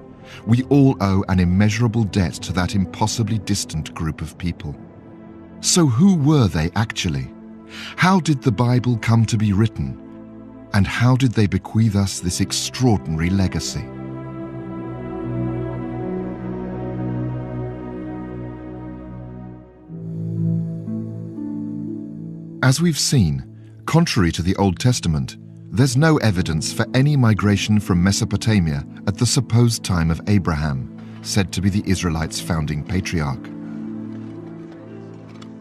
S1: we all owe an immeasurable debt to that impossibly distant group of people. So who were they actually? How did the Bible come to be written? And how did they bequeath us this extraordinary legacy? As we've seen, contrary to the Old Testament, there's no evidence for any migration from Mesopotamia at the supposed time of Abraham, said to be the Israelites' founding patriarch.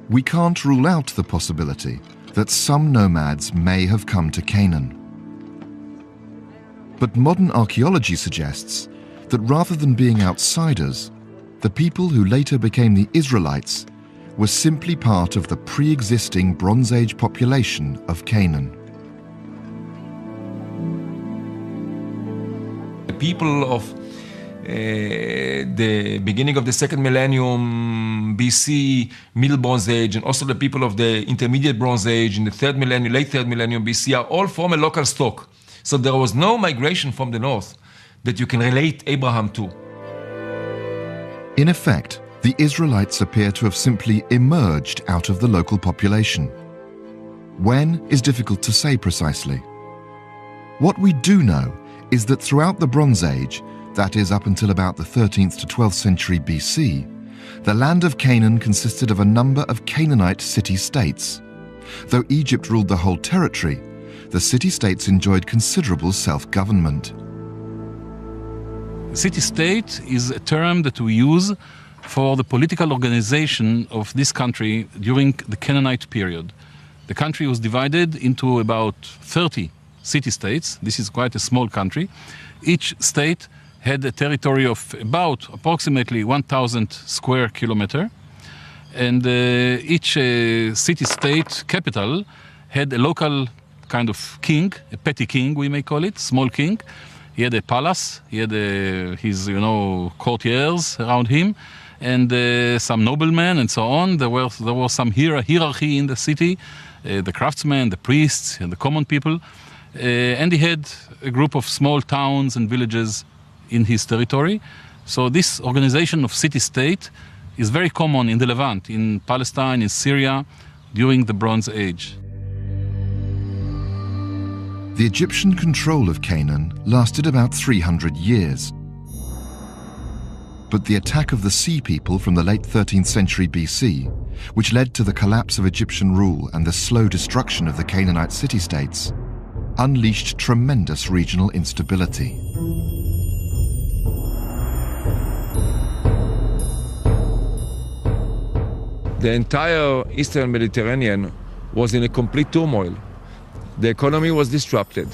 S1: We can't rule out the possibility that some nomads may have come to Canaan. But modern archaeology suggests that rather than being outsiders, the people who later became the Israelites were simply part of the pre-existing Bronze Age population of Canaan.
S3: The people of the beginning of the second millennium BC, Middle Bronze Age, and also the people of the intermediate Bronze Age in the third millennium, late third millennium BC are all from a local stock. So there was no migration from the north that you can relate Abraham to.
S1: In effect, the Israelites appear to have simply emerged out of the local population. When is difficult to say precisely. What we do know is that throughout the Bronze Age, that is up until about the 13th to 12th century BC, the land of Canaan consisted of a number of Canaanite city-states. Though Egypt ruled the whole territory, the city-states enjoyed considerable self-government.
S11: City-state is a term that we use for the political organization of this country during the Canaanite period. The country was divided into about 30 city-states. This is quite a small country. Each state had a territory of about approximately 1,000 square kilometers. And each city-state capital had a local kind of king, a petty king we may call it, small king. He had a palace, he had his courtiers around him, and some noblemen and so on. There was some hierarchy in the city, the craftsmen, the priests, and the common people. And he had a group of small towns and villages in his territory. So this organization of city-state is very common in the Levant, in Palestine, in Syria, during the Bronze Age.
S1: The Egyptian control of Canaan lasted about 300 years. But the attack of the Sea People from the late 13th century BC, which led to the collapse of Egyptian rule and the slow destruction of the Canaanite city-states, unleashed tremendous regional instability.
S3: The entire Eastern Mediterranean was in a complete turmoil. The economy was disrupted.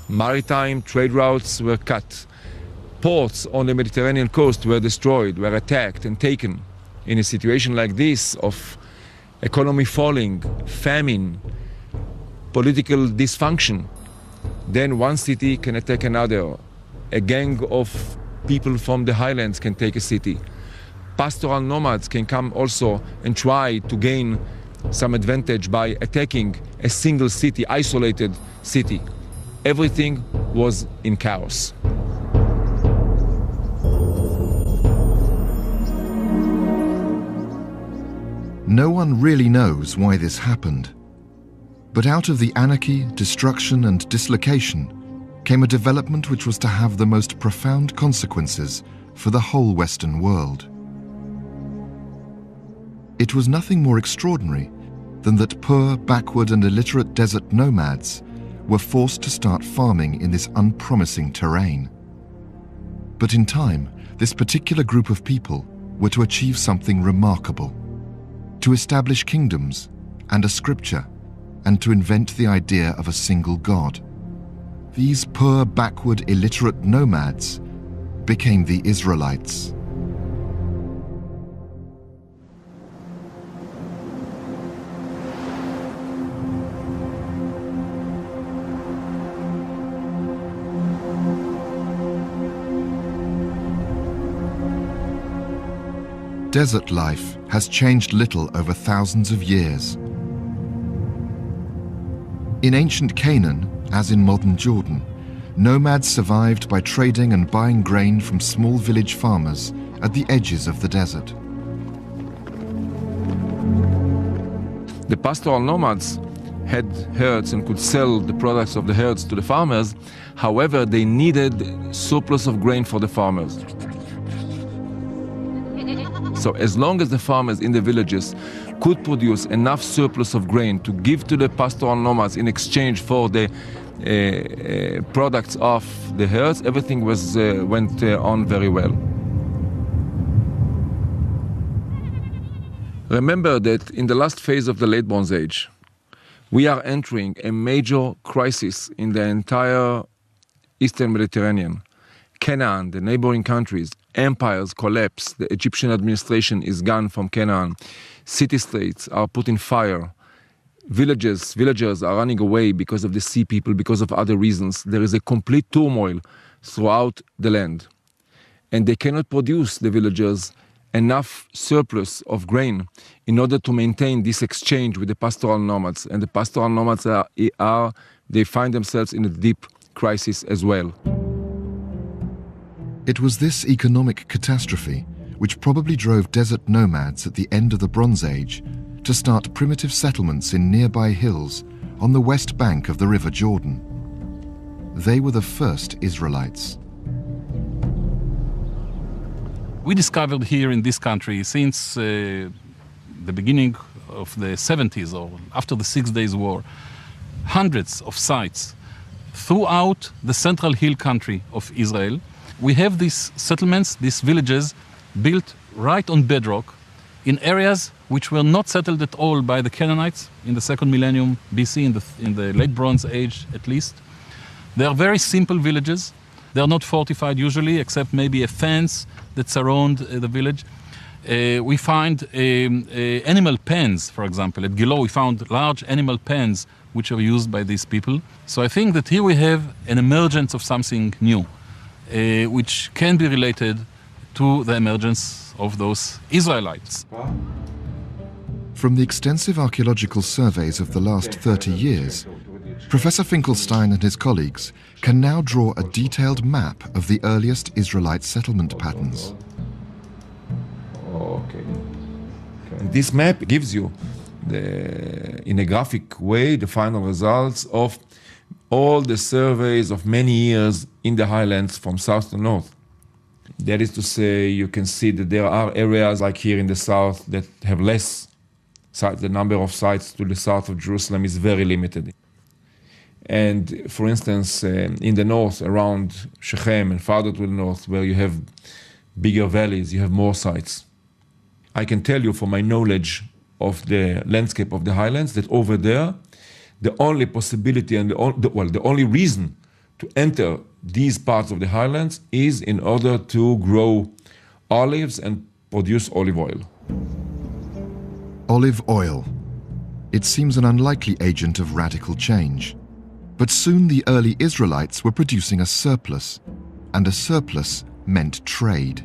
S3: Maritime trade routes were cut. Ports on the Mediterranean coast were destroyed, were attacked and taken. In a situation like this of economy falling, famine, political dysfunction, then one city can attack another. A gang of people from the highlands can take a city. Pastoral nomads can come also and try to gain some advantage by attacking a single city, isolated city. Everything was in chaos.
S1: No one really knows why this happened. But out of the anarchy, destruction, and dislocation came a development which was to have the most profound consequences for the whole Western world. It was nothing more extraordinary than that poor, backward and illiterate desert nomads were forced to start farming in this unpromising terrain. But in time, this particular group of people were to achieve something remarkable, to establish kingdoms and a scripture, and to invent the idea of a single God. These poor, backward, illiterate nomads became the Israelites. Desert life has changed little over thousands of years. In ancient Canaan, as in modern Jordan, nomads survived by trading and buying grain from small village farmers at the edges of the desert.
S3: The pastoral nomads had herds and could sell the products of the herds to the farmers. However, they needed surplus of grain for the farmers. So as long as the farmers in the villages could produce enough surplus of grain to give to the pastoral nomads in exchange for the products of the herds, everything went on very well. Remember that in the last phase of the Late Bronze Age, we are entering a major crisis in the entire Eastern Mediterranean. Canaan, the neighboring countries, empires collapse, the Egyptian administration is gone from Canaan, city-states are put in fire, villagers are running away because of the sea people, because of other reasons. There is a complete turmoil throughout the land. And they cannot produce, the villagers, enough surplus of grain in order to maintain this exchange with the pastoral nomads. And the pastoral nomads they find themselves in a deep crisis as well.
S1: It was this economic catastrophe which probably drove desert nomads at the end of the Bronze Age to start primitive settlements in nearby hills on the west bank of the River Jordan. They were the first Israelites.
S11: We discovered here in this country since the beginning of the 70s or after the 6 Days War, hundreds of sites throughout the central hill country of Israel. We have these settlements, these villages, built right on bedrock in areas which were not settled at all by the Canaanites in the second millennium BC, in the late Bronze Age at least. They are very simple villages. They are not fortified usually, except maybe a fence that surrounds the village. We find animal pens, for example. At Gilo, we found large animal pens which are used by these people. So I think that here we have an emergence of something new, which can be related to the emergence of those Israelites.
S1: From the extensive archaeological surveys of the last 30 years, Professor Finkelstein and his colleagues can now draw a detailed map of the earliest Israelite settlement patterns.
S3: Okay. This map gives you, in a graphic way, the final results of all the surveys of many years in the highlands from south to north. That is to say, you can see that there are areas like here in the south that have less sites. The number of sites to the south of Jerusalem is very limited. And for instance, in the north, around Shechem and farther to the north, where you have bigger valleys, you have more sites. I can tell you from my knowledge of the landscape of the highlands that over there, the only possibility and the only reason to enter these parts of the highlands is in order to grow olives and produce olive oil.
S1: Olive oil. It seems an unlikely agent of radical change. But soon the early Israelites were producing a surplus, and a surplus meant trade.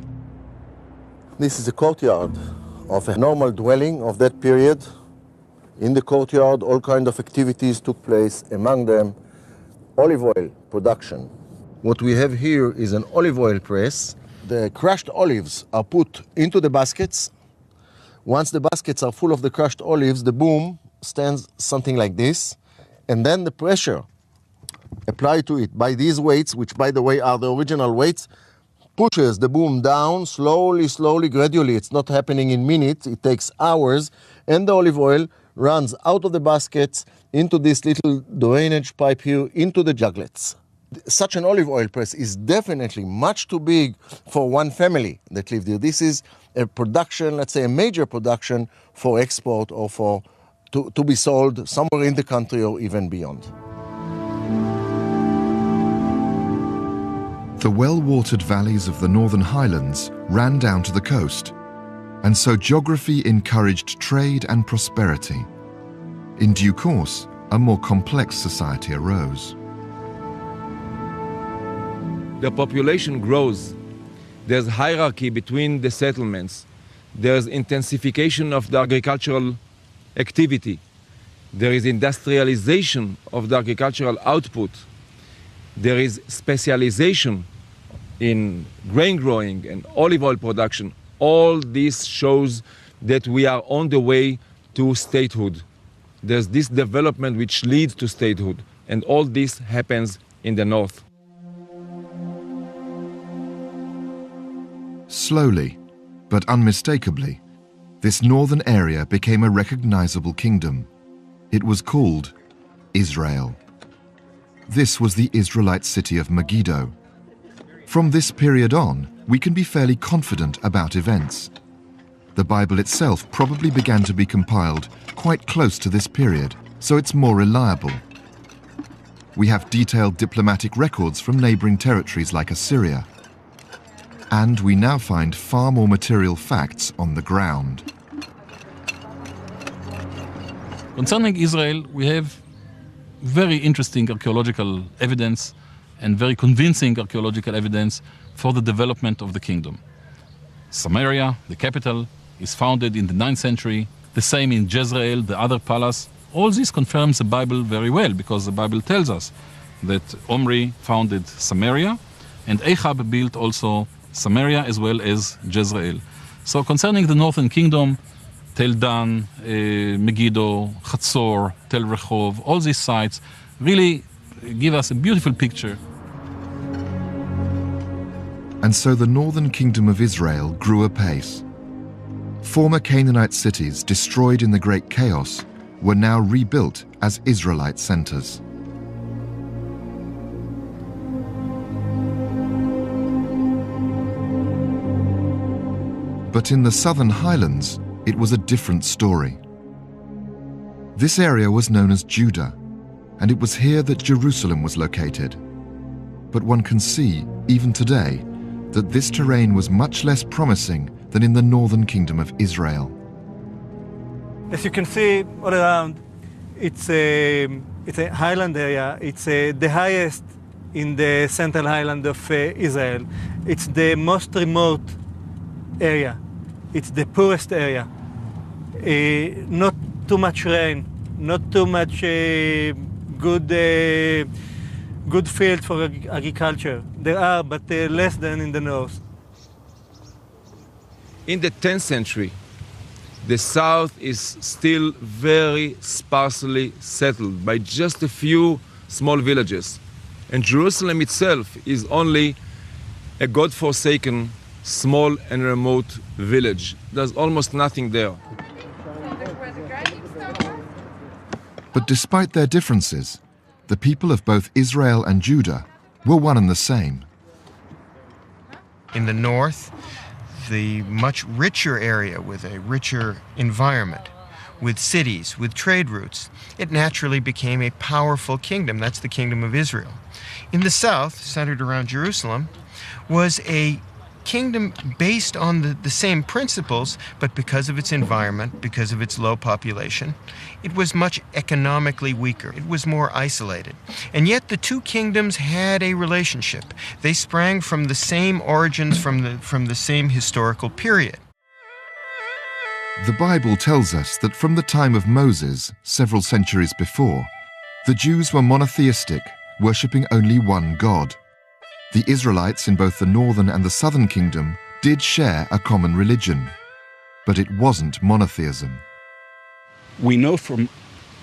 S7: This is a courtyard of a normal dwelling of that period. In the courtyard, all kinds of activities took place, among them olive oil production. What we have here is an olive oil press. The crushed olives are put into the baskets. Once the baskets are full of the crushed olives, the boom stands something like this, and then the pressure applied to it by these weights, which by the way are the original weights, pushes the boom down slowly, slowly, gradually. It's not happening in minutes, it takes hours, and the olive oil runs out of the baskets into this little drainage pipe here into the juglets. Such an olive oil press is definitely much too big for one family that lived here. This is a production, let's say a major production for export or to be sold somewhere in the country or even beyond.
S1: The well-watered valleys of the Northern Highlands ran down to the coast, and so geography encouraged trade and prosperity. In due course, a more complex society arose.
S3: The population grows. There's hierarchy between the settlements. There's intensification of the agricultural activity. There is industrialization of the agricultural output. There is specialization in grain growing and olive oil production. All this shows that we are on the way to statehood. There's this development which leads to statehood, and all this happens in the north.
S1: Slowly, but unmistakably, this northern area became a recognizable kingdom. It was called Israel. This was the Israelite city of Megiddo. From this period on, we can be fairly confident about events. The Bible itself probably began to be compiled quite close to this period, so it's more reliable. We have detailed diplomatic records from neighboring territories like Assyria. And we now find far more material facts on the ground.
S11: Concerning Israel, we have very interesting archaeological evidence and very convincing archaeological evidence for the development of the kingdom. Samaria, the capital, is founded in the 9th century, the same in Jezreel, the other palace. All this confirms the Bible very well, because the Bible tells us that Omri founded Samaria, and Ahab built also Samaria as well as Jezreel. So concerning the northern kingdom, Tel Dan, Megiddo, Hatzor, Tel Rehov, all these sites really give us a beautiful picture.
S1: And so the northern kingdom of Israel grew apace. Former Canaanite cities destroyed in the Great Chaos were now rebuilt as Israelite centers. But in the southern highlands, it was a different story. This area was known as Judah, and it was here that Jerusalem was located. But one can see, even today, that this terrain was much less promising than in the northern kingdom of Israel.
S6: As you can see all around, it's a highland area. It's the highest in the central highland of Israel. It's the most remote area. It's the poorest area. Not too much rain, not too much good field for agriculture. There are, but less than in the north.
S3: In the 10th century, the south is still very sparsely settled by just a few small villages. And Jerusalem itself is only a God-forsaken, small and remote village. There's almost nothing there.
S1: But despite their differences, the people of both Israel and Judah were one and the same.
S2: In the north, the much richer area with a richer environment, with cities, with trade routes, it naturally became a powerful kingdom. That's the kingdom of Israel. In the south, centered around Jerusalem, was a kingdom based on the same principles, but because of its environment, because of its low population, it was much economically weaker. It was more isolated. And yet the two kingdoms had a relationship. They sprang from the same origins, from the same historical period.
S1: The Bible tells us that from the time of Moses, several centuries before, the Jews were monotheistic, worshipping only one God. The Israelites in both the northern and the southern kingdom did share a common religion, but it wasn't monotheism.
S14: We know from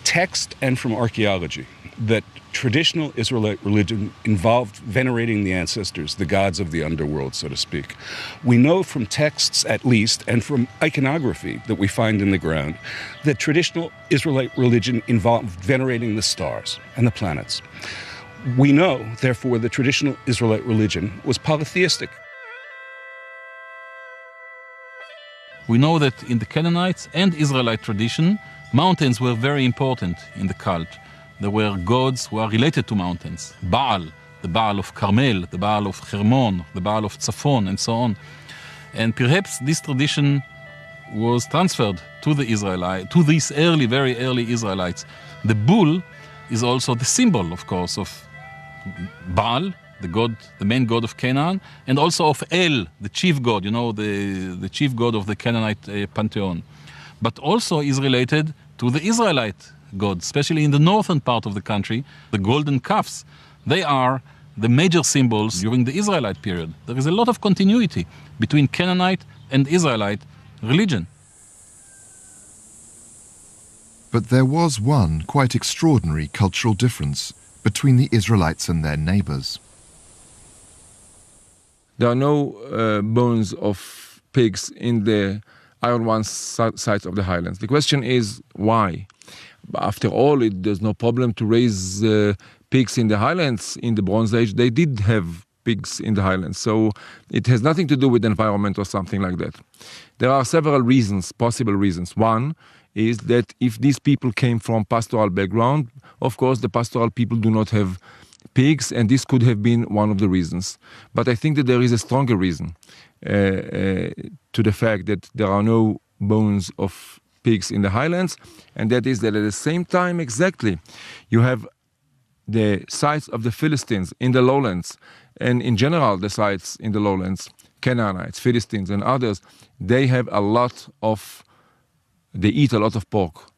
S14: text and from archaeology that traditional Israelite religion involved venerating the ancestors, the gods of the underworld, so to speak. We know from texts, at least, and from iconography that we find in the ground, that traditional Israelite religion involved venerating the stars and the planets. We know, therefore, that traditional Israelite religion was polytheistic.
S11: We know that in the Canaanite and Israelite tradition, mountains were very important in the cult. There were gods who are related to mountains. Baal, the Baal of Carmel, the Baal of Hermon, the Baal of Tzafon, and so on. And perhaps this tradition was transferred to the Israelites, to these early, very early Israelites. The bull is also the symbol, of course, of Baal, the god, the main god of Canaan, and also of El, the chief god, the chief god of the Canaanite pantheon. But also is related to the Israelite gods, especially in the northern part of the country, the golden calves. They are the major symbols during the Israelite period. There is a lot of continuity between Canaanite and Israelite religion.
S1: But there was one quite extraordinary cultural difference between the Israelites and their neighbors.
S3: There are no bones of pigs in the iron one sides of the highlands. The question is why? After all, there's no problem to raise pigs in the highlands. In the Bronze Age, they did have pigs in the highlands. So it has nothing to do with the environment or something like that. There are several reasons, possible reasons. One is that if these people came from pastoral background, of course, the pastoral people do not have pigs, and this could have been one of the reasons. But I think that there is a stronger reason to the fact that there are no bones of pigs in the highlands, and that is that at the same time exactly you have the sites of the Philistines in the lowlands, and in general the sites in the lowlands, Canaanites, Philistines and others, they eat a lot of pork.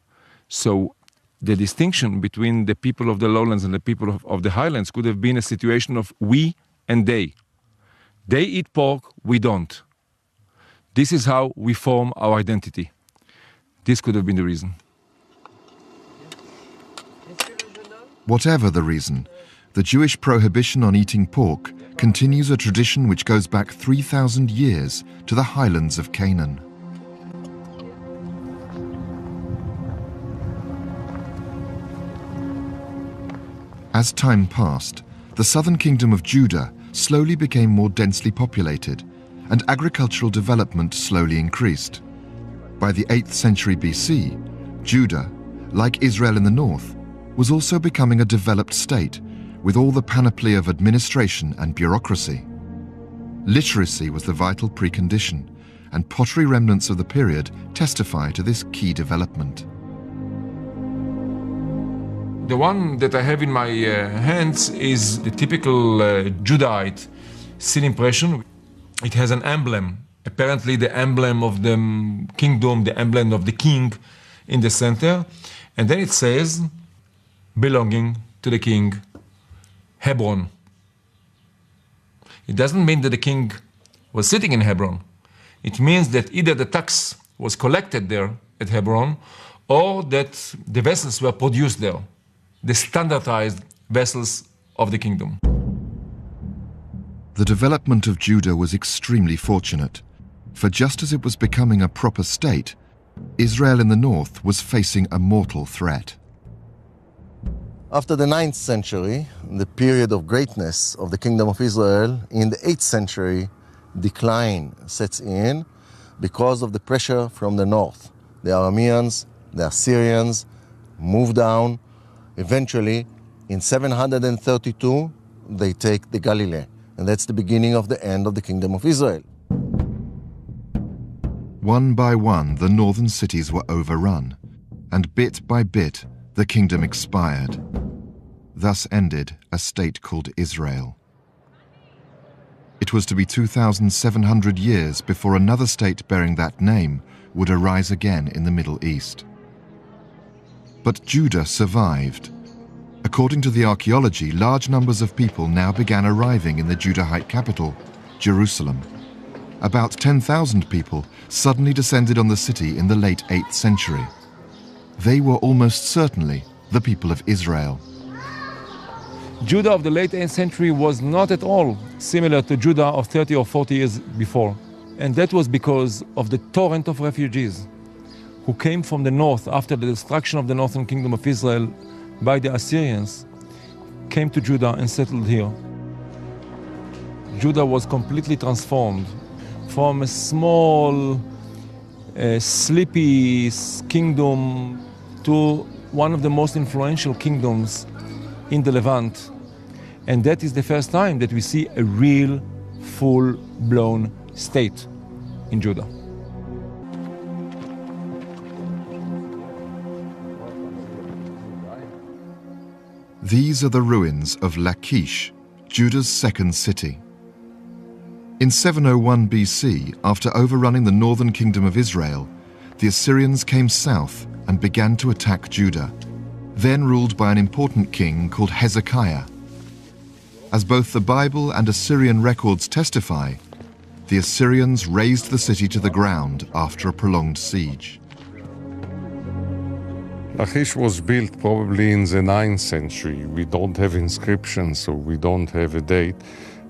S3: So the distinction between the people of the lowlands and the people of the highlands could have been a situation of we and they. They eat pork, we don't. This is how we form our identity. This could have been the reason.
S1: Whatever the reason, the Jewish prohibition on eating pork continues a tradition which goes back 3,000 years to the highlands of Canaan. As time passed, the southern kingdom of Judah slowly became more densely populated, and agricultural development slowly increased. By the 8th century BC, Judah, like Israel in the north, was also becoming a developed state with all the panoply of administration and bureaucracy. Literacy was the vital precondition, and pottery remnants of the period testify to this key development.
S3: The one that I have in my hands is the typical Judahite seal impression. It has an emblem, apparently the emblem of the kingdom, the emblem of the king in the center. And then it says, belonging to the king, Hebron. It doesn't mean that the king was sitting in Hebron. It means that either the tax was collected there at Hebron, or that the vessels were produced there, the standardized vessels of the kingdom.
S1: The development of Judah was extremely fortunate, for just as it was becoming a proper state, Israel in the north was facing a mortal threat.
S7: After the 9th century, the period of greatness of the Kingdom of Israel, in the 8th century, decline sets in because of the pressure from the north. The Arameans, the Assyrians move down. Eventually, in 732, they take the Galilee, and that's the beginning of the end of the Kingdom of Israel.
S1: One by one, the northern cities were overrun, and bit by bit, the kingdom expired. Thus ended a state called Israel. It was to be 2,700 years before another state bearing that name would arise again in the Middle East. But Judah survived. According to the archaeology, large numbers of people now began arriving in the Judahite capital, Jerusalem. About 10,000 people suddenly descended on the city in the late 8th century. They were almost certainly the people of Israel.
S3: Judah of the late 8th century was not at all similar to Judah of 30 or 40 years before. And that was because of the torrent of refugees who came from the north after the destruction of the northern kingdom of Israel by the Assyrians, came to Judah and settled here. Judah was completely transformed from a small, sleepy kingdom to one of the most influential kingdoms in the Levant. And that is the first time that we see a real, full-blown state in Judah.
S1: These are the ruins of Lachish, Judah's second city. In 701 BC, after overrunning the northern kingdom of Israel, the Assyrians came south and began to attack Judah, then ruled by an important king called Hezekiah. As both the Bible and Assyrian records testify, the Assyrians razed the city to the ground after a prolonged siege.
S15: Lachish was built probably in the 9th century. We don't have inscriptions, so we don't have a date.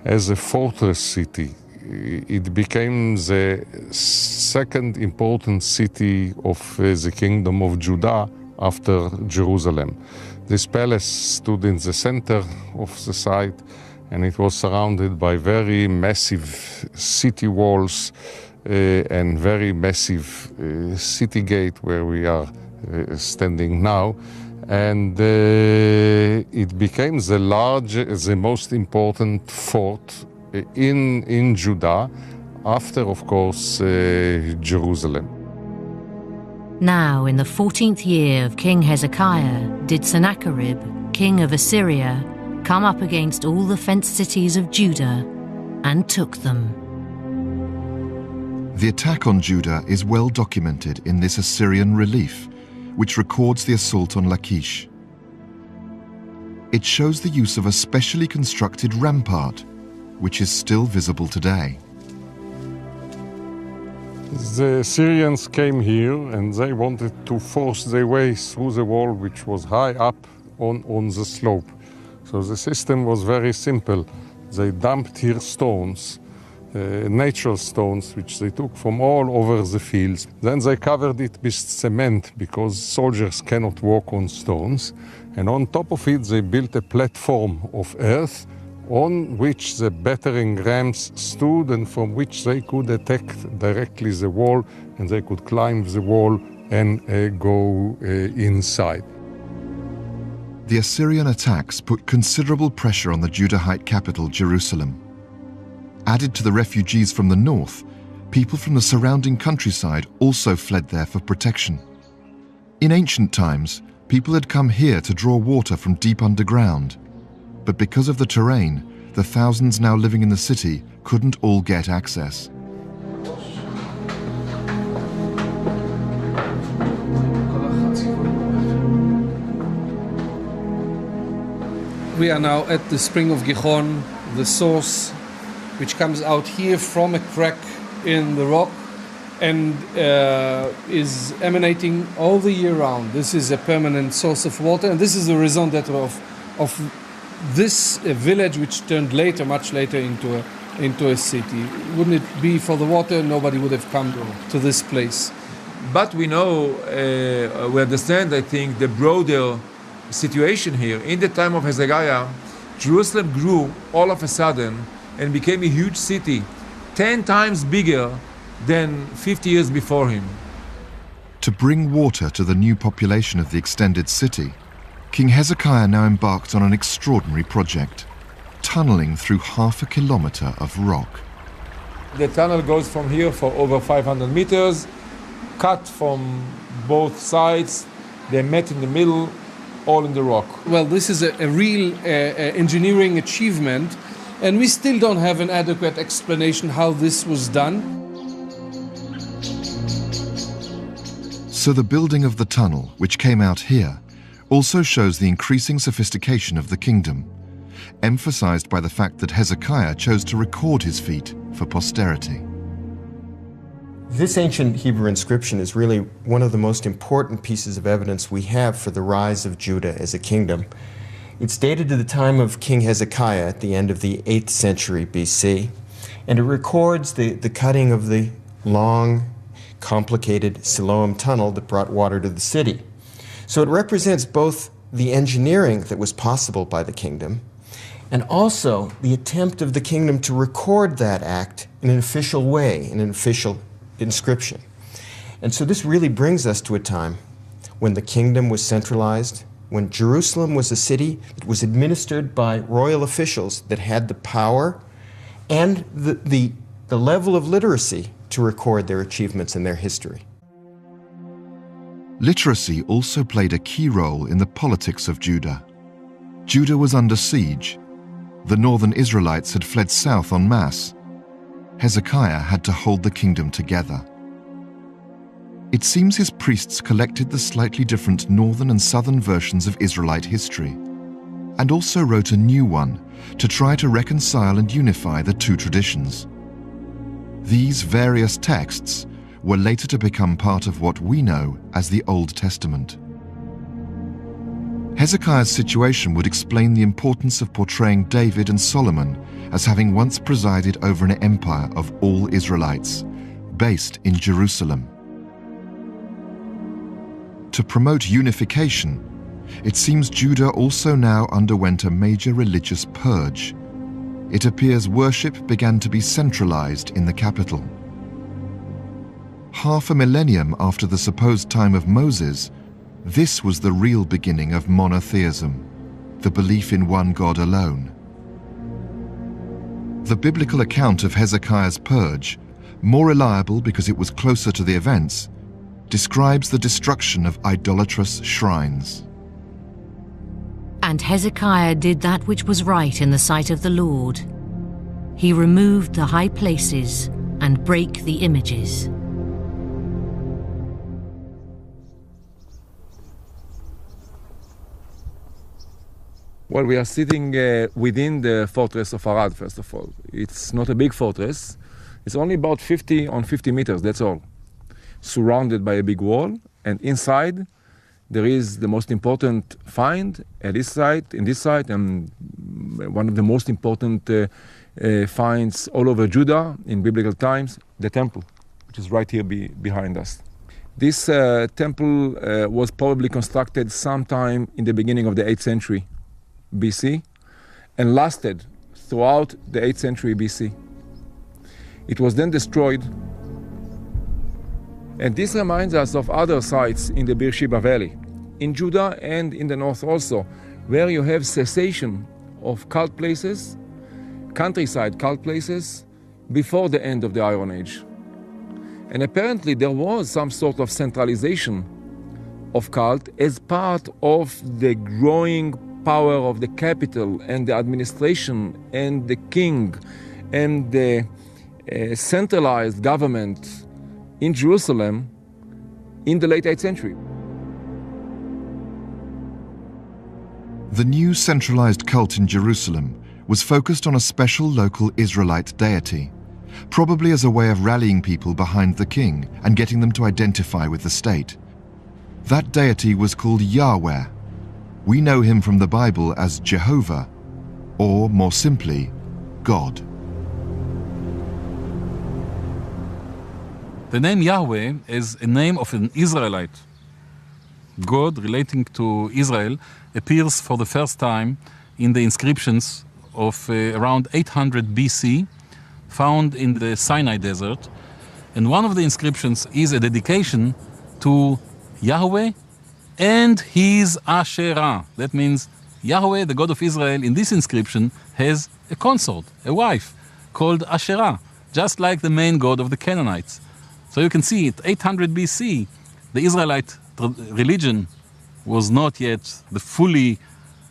S15: As a fortress city, it became the second important city of the kingdom of Judah after Jerusalem. This palace stood in the center of the site, and it was surrounded by very massive city walls and very massive city gate where we are standing now. And it became the most important fort in Judah after, of course, Jerusalem.
S4: Now, in the 14th year of King Hezekiah, did Sennacherib, king of Assyria, come up against all the fenced cities of Judah and took them.
S1: The attack on Judah is well documented in this Assyrian relief, which records the assault on Lachish. It shows the use of a specially constructed rampart, which is still visible today.
S15: The Assyrians came here and they wanted to force their way through the wall, which was high up on the slope. So the system was very simple. They dumped here stones, natural stones, which they took from all over the fields. Then they covered it with cement because soldiers cannot walk on stones. And on top of it, they built a platform of earth on which the battering rams stood and from which they could attack directly the wall, and they could climb the wall and go inside.
S1: The Assyrian attacks put considerable pressure on the Judahite capital, Jerusalem. Added to the refugees from the north, people from the surrounding countryside also fled there for protection. In ancient times, people had come here to draw water from deep underground. But because of the terrain, the thousands now living in the city couldn't all get access.
S10: We are now at the spring of Gihon, the source which comes out here from a crack in the rock and is emanating all the year round. This is a permanent source of water, and this is the raison d'être of this village, which turned later, much later, into a city. Wouldn't it be for the water, nobody would have come to this place.
S3: But we know, we understand, I think, the broader situation here. In the time of Hezekiah, Jerusalem grew all of a sudden and became a huge city, 10 times bigger than 50 years before him.
S1: To bring water to the new population of the extended city, King Hezekiah now embarked on an extraordinary project, tunneling through 1/2 kilometer of rock.
S3: The tunnel goes from here for over 500 meters, cut from both sides. They met in the middle, all in the rock.
S10: Well, this is a real engineering achievement, and we still don't have an adequate explanation how this was done.
S1: So the building of the tunnel, which came out here, also shows the increasing sophistication of the kingdom, emphasized by the fact that Hezekiah chose to record his feat for posterity.
S2: This ancient Hebrew inscription is really one of the most important pieces of evidence we have for the rise of Judah as a kingdom. It's dated to the time of King Hezekiah at the end of the 8th century BC, and it records the cutting of the long, complicated Siloam tunnel that brought water to the city. So it represents both the engineering that was possible by the kingdom and also the attempt of the kingdom to record that act in an official way, in an official inscription. And so this really brings us to a time when the kingdom was centralized, when Jerusalem was a city that was administered by royal officials that had the power and the level of literacy to record their achievements and their history.
S1: Literacy also played a key role in the politics of Judah. Judah was under siege. The northern Israelites had fled south en masse. Hezekiah had to hold the kingdom together. It seems his priests collected the slightly different northern and southern versions of Israelite history, and also wrote a new one to try to reconcile and unify the two traditions. These various texts were later to become part of what we know as the Old Testament. Hezekiah's situation would explain the importance of portraying David and Solomon as having once presided over an empire of all Israelites, based in Jerusalem. To promote unification, it seems Judah also now underwent a major religious purge. It appears worship began to be centralized in the capital. Half a millennium after the supposed time of Moses, this was the real beginning of monotheism, the belief in one God alone. The biblical account of Hezekiah's purge, more reliable because it was closer to the events, describes the destruction of idolatrous shrines.
S4: And Hezekiah did that which was right in the sight of the Lord. He removed the high places and brake the images.
S3: Well, we are sitting within the fortress of Arad, first of all. It's not a big fortress. It's only about 50 on 50 meters, that's all. Surrounded by a big wall, and inside there is the most important find at this site, and one of the most important finds all over Judah in biblical times, the temple, which is right here behind us. This temple was probably constructed sometime in the beginning of the 8th century BC and lasted throughout the 8th century BC. It was then destroyed, and this reminds us of other sites in the Beersheba Valley, in Judah and in the north also, where you have cessation of cult places, countryside cult places, before the end of the Iron Age. And apparently there was some sort of centralization of cult as part of the growing power of the capital and the administration and the king and the centralized government in Jerusalem in the late 8th century.
S1: The new centralized cult in Jerusalem was focused on a special local Israelite deity, probably as a way of rallying people behind the king and getting them to identify with the state. That deity was called Yahweh. We know him from the Bible as Jehovah, or more simply, God.
S11: The name Yahweh is a name of an Israelite. God relating to Israel appears for the first time in the inscriptions of around 800 BC, found in the Sinai desert. And one of the inscriptions is a dedication to Yahweh and his Asherah. That means Yahweh, the God of Israel, in this inscription has a consort, a wife, called Asherah, just like the main god of the Canaanites. So you can see at 800 BC, the Israelite religion was not yet the fully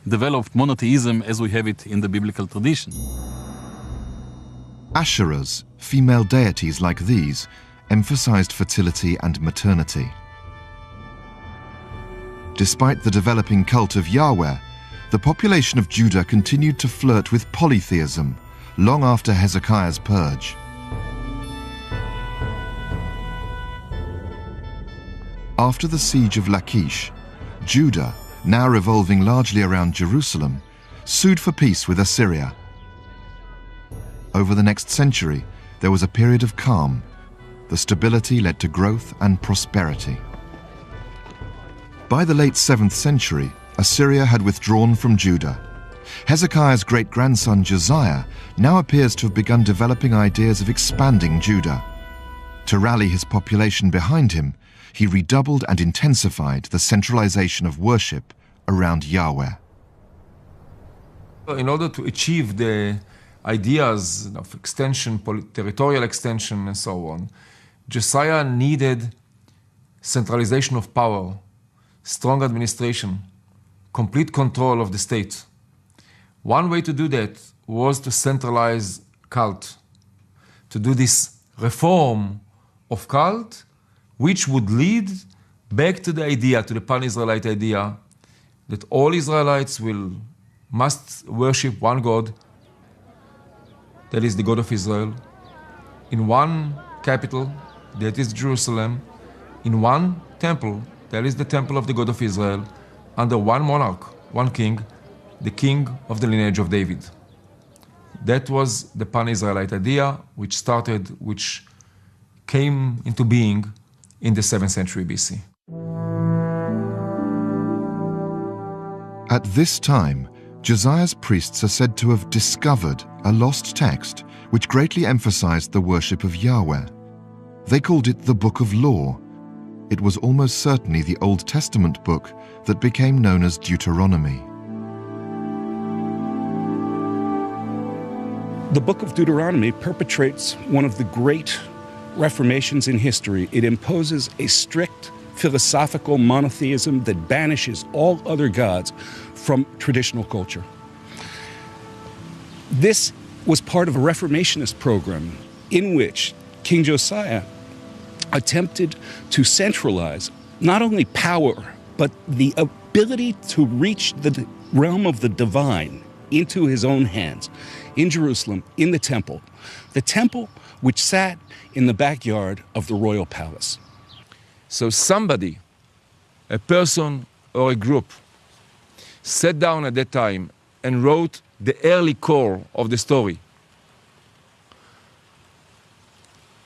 S11: developed monotheism as we have it in the biblical tradition.
S1: Asherahs, female deities like these, emphasized fertility and maternity. Despite the developing cult of Yahweh, the population of Judah continued to flirt with polytheism long after Hezekiah's purge. After the siege of Lachish, Judah, now revolving largely around Jerusalem, sued for peace with Assyria. Over the next century, there was a period of calm. The stability led to growth and prosperity. By the late 7th century, Assyria had withdrawn from Judah. Hezekiah's great-grandson Josiah now appears to have begun developing ideas of expanding Judah. To rally his population behind him, he redoubled and intensified the centralization of worship around Yahweh.
S3: In order to achieve the ideas of extension, territorial extension, and so on, Josiah needed centralization of power, strong administration, complete control of the state. One way to do that was to centralize cult, to do this reform of cult, which would lead back to the idea, to the pan-Israelite idea, that all Israelites must worship one God, that is the God of Israel, in one capital, that is Jerusalem, in one temple, that is the temple of the God of Israel, under one monarch, one king, the king of the lineage of David. That was the pan-Israelite idea which came into being in the 7th century BC.
S1: At this time, Josiah's priests are said to have discovered a lost text which greatly emphasized the worship of Yahweh. They called it the Book of Law. It was almost certainly the Old Testament book that became known as Deuteronomy.
S14: The book of Deuteronomy perpetrates one of the great reformations in history. It imposes a strict philosophical monotheism that banishes all other gods from traditional culture. This was part of a reformationist program in which King Josiah attempted to centralize not only power, but the ability to reach the realm of the divine into his own hands in Jerusalem, in the temple which sat in the backyard of the royal palace.
S3: So somebody, a person or a group, sat down at that time and wrote the early core of the story.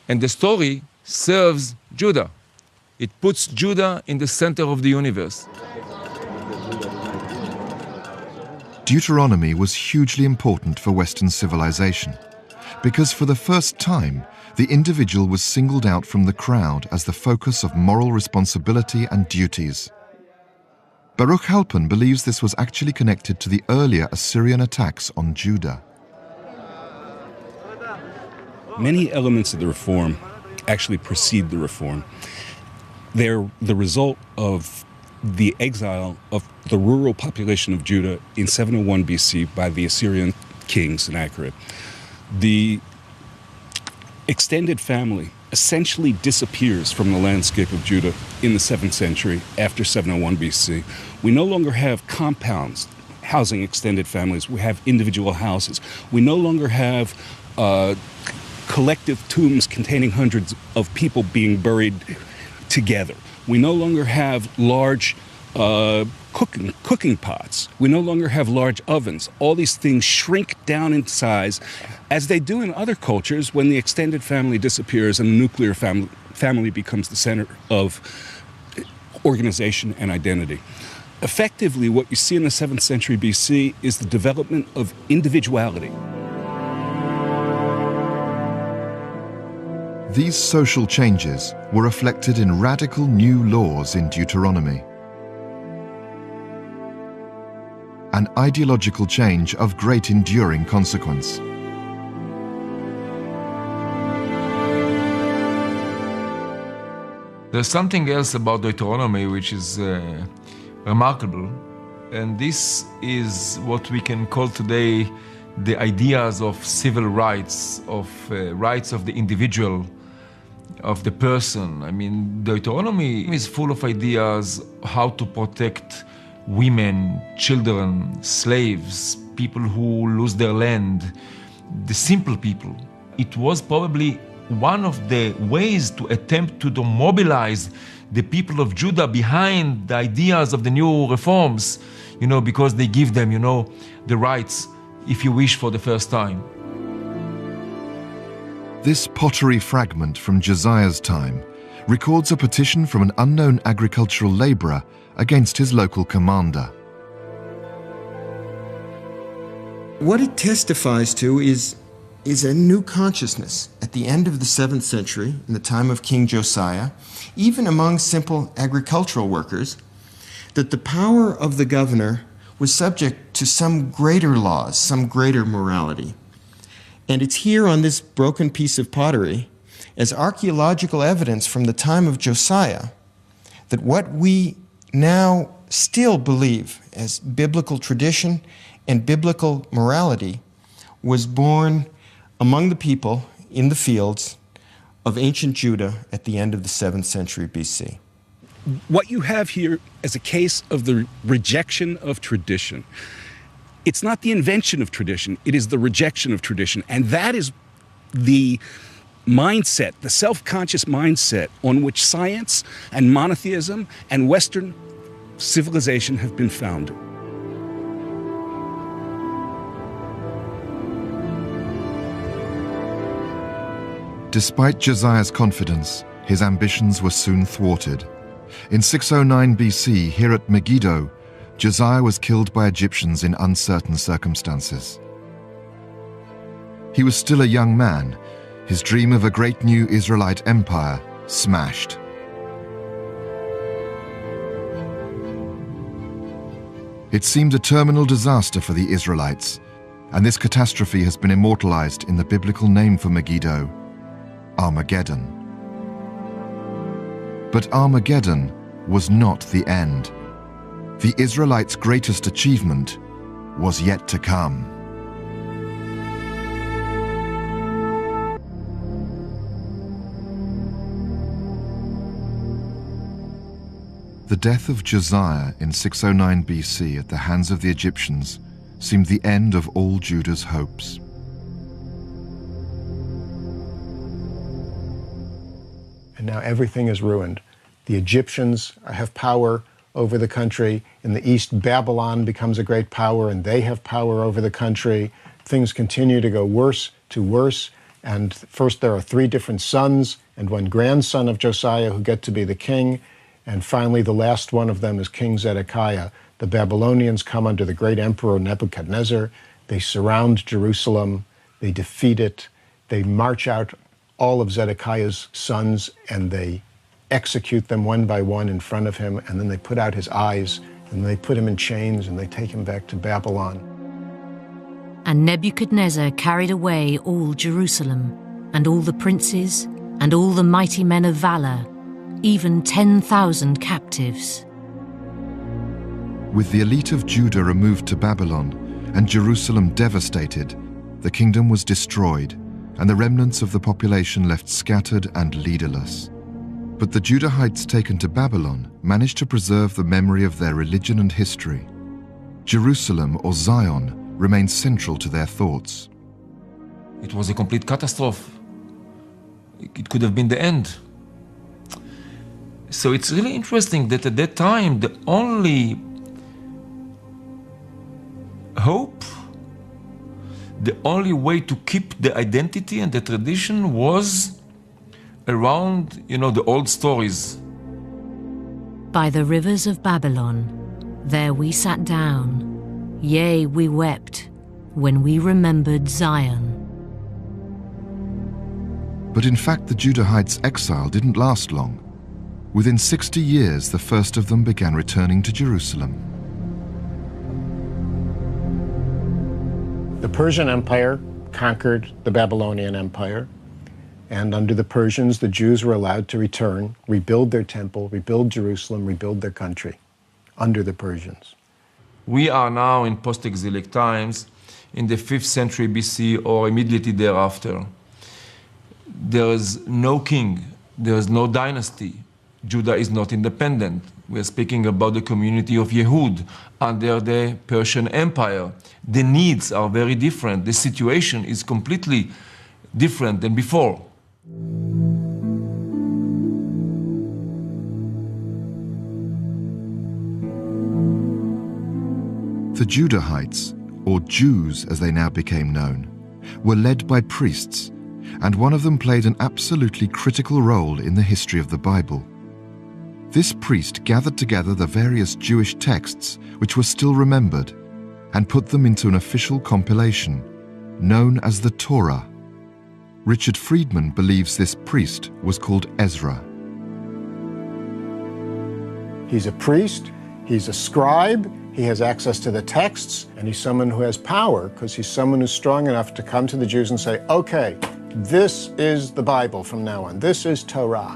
S3: And the story serves Judah. It puts Judah in the center of the universe.
S1: Deuteronomy was hugely important for Western civilization because for the first time, the individual was singled out from the crowd as the focus of moral responsibility and duties. Baruch Halpern believes this was actually connected to the earlier Assyrian attacks on Judah.
S14: Many elements of the reform actually precede the reform. They're the result of the exile of the rural population of Judah in 701 BC by the Assyrian king Sennacherib. The extended family essentially disappears from the landscape of Judah in the 7th century after 701 BC. We no longer have compounds housing extended families. We have individual houses. We no longer have collective tombs containing hundreds of people being buried together. We no longer have large cooking pots. We no longer have large ovens. All these things shrink down in size, as they do in other cultures when the extended family disappears and the nuclear family becomes the center of organization and identity. Effectively, what you see in the 7th century BC is the development of individuality.
S1: These social changes were reflected in radical new laws in Deuteronomy. An ideological change of great enduring consequence.
S3: There's something else about Deuteronomy which is remarkable, and this is what we can call today the ideas of civil rights, of rights of the individual, of the person. I mean, Deuteronomy is full of ideas how to protect women, children, slaves, people who lose their land, the simple people. It was probably one of the ways to attempt to mobilize the people of Judah behind the ideas of the new reforms. because they give them, the rights, if you wish, for the first time.
S1: This pottery fragment from Josiah's time records a petition from an unknown agricultural labourer against his local commander.
S2: What it testifies to is a new consciousness at the end of the 7th century, in the time of King Josiah, even among simple agricultural workers, that the power of the governor was subject to some greater laws, some greater morality. And it's here on this broken piece of pottery, as archaeological evidence from the time of Josiah, that what we now still believe as biblical tradition and biblical morality was born among the people in the fields of ancient Judah at the end of the 7th century BC.
S14: What you have here is a case of the rejection of tradition. It's not the invention of tradition, it is the rejection of tradition. And that is the mindset, the self-conscious mindset on which science and monotheism and Western civilization have been founded.
S1: Despite Josiah's confidence, his ambitions were soon thwarted. In 609 BC, here at Megiddo, Josiah was killed by Egyptians in uncertain circumstances. He was still a young man, his dream of a great new Israelite empire smashed. It seemed a terminal disaster for the Israelites, and this catastrophe has been immortalized in the biblical name for Megiddo, Armageddon. But Armageddon was not the end. The Israelites' greatest achievement was yet to come. The death of Josiah in 609 BC at the hands of the Egyptians seemed the end of all Judah's hopes.
S13: And now everything is ruined. The Egyptians have power over the country. In the east, Babylon becomes a great power, and they have power over the country. Things continue to go worse to worse. And first there are 3 different sons and 1 grandson of Josiah who get to be the king. And finally, the last one of them is King Zedekiah. The Babylonians come under the great emperor Nebuchadnezzar. They surround Jerusalem. They defeat it. They march out all of Zedekiah's sons, and they execute them one by one in front of him, and then they put out his eyes, and they put him in chains, and they take him back to Babylon.
S4: And Nebuchadnezzar carried away all Jerusalem, and all the princes, and all the mighty men of valor, even 10,000 captives.
S1: With the elite of Judah removed to Babylon and Jerusalem devastated, the kingdom was destroyed, and the remnants of the population left scattered and leaderless. But the Judahites taken to Babylon managed to preserve the memory of their religion and history. Jerusalem, or Zion, remained central to their thoughts.
S3: It was a complete catastrophe. It could have been the end. So it's really interesting that at that time, the only hope, the only way to keep the identity and the tradition was around, the old stories.
S4: By the rivers of Babylon, there we sat down, yea, we wept, when we remembered Zion.
S1: But in fact, the Judahites' exile didn't last long. Within 60 years, the first of them began returning to Jerusalem.
S13: The Persian Empire conquered the Babylonian Empire, and under the Persians, the Jews were allowed to return, rebuild their temple, rebuild Jerusalem, rebuild their country, under the Persians.
S3: We are now in post-exilic times, in the 5th century BC or immediately thereafter. There is no king, there is no dynasty. Judah is not independent. We are speaking about the community of Yehud under the Persian Empire. The needs are very different. The situation is completely different than before.
S1: The Judahites, or Jews as they now became known, were led by priests, and one of them played an absolutely critical role in the history of the Bible. This priest gathered together the various Jewish texts which were still remembered and put them into an official compilation known as the Torah. Richard Friedman believes this priest was called Ezra.
S13: He's a priest, he's a scribe, he has access to the texts, and he's someone who has power because he's someone who's strong enough to come to the Jews and say, okay, this is the Bible from now on, this is Torah.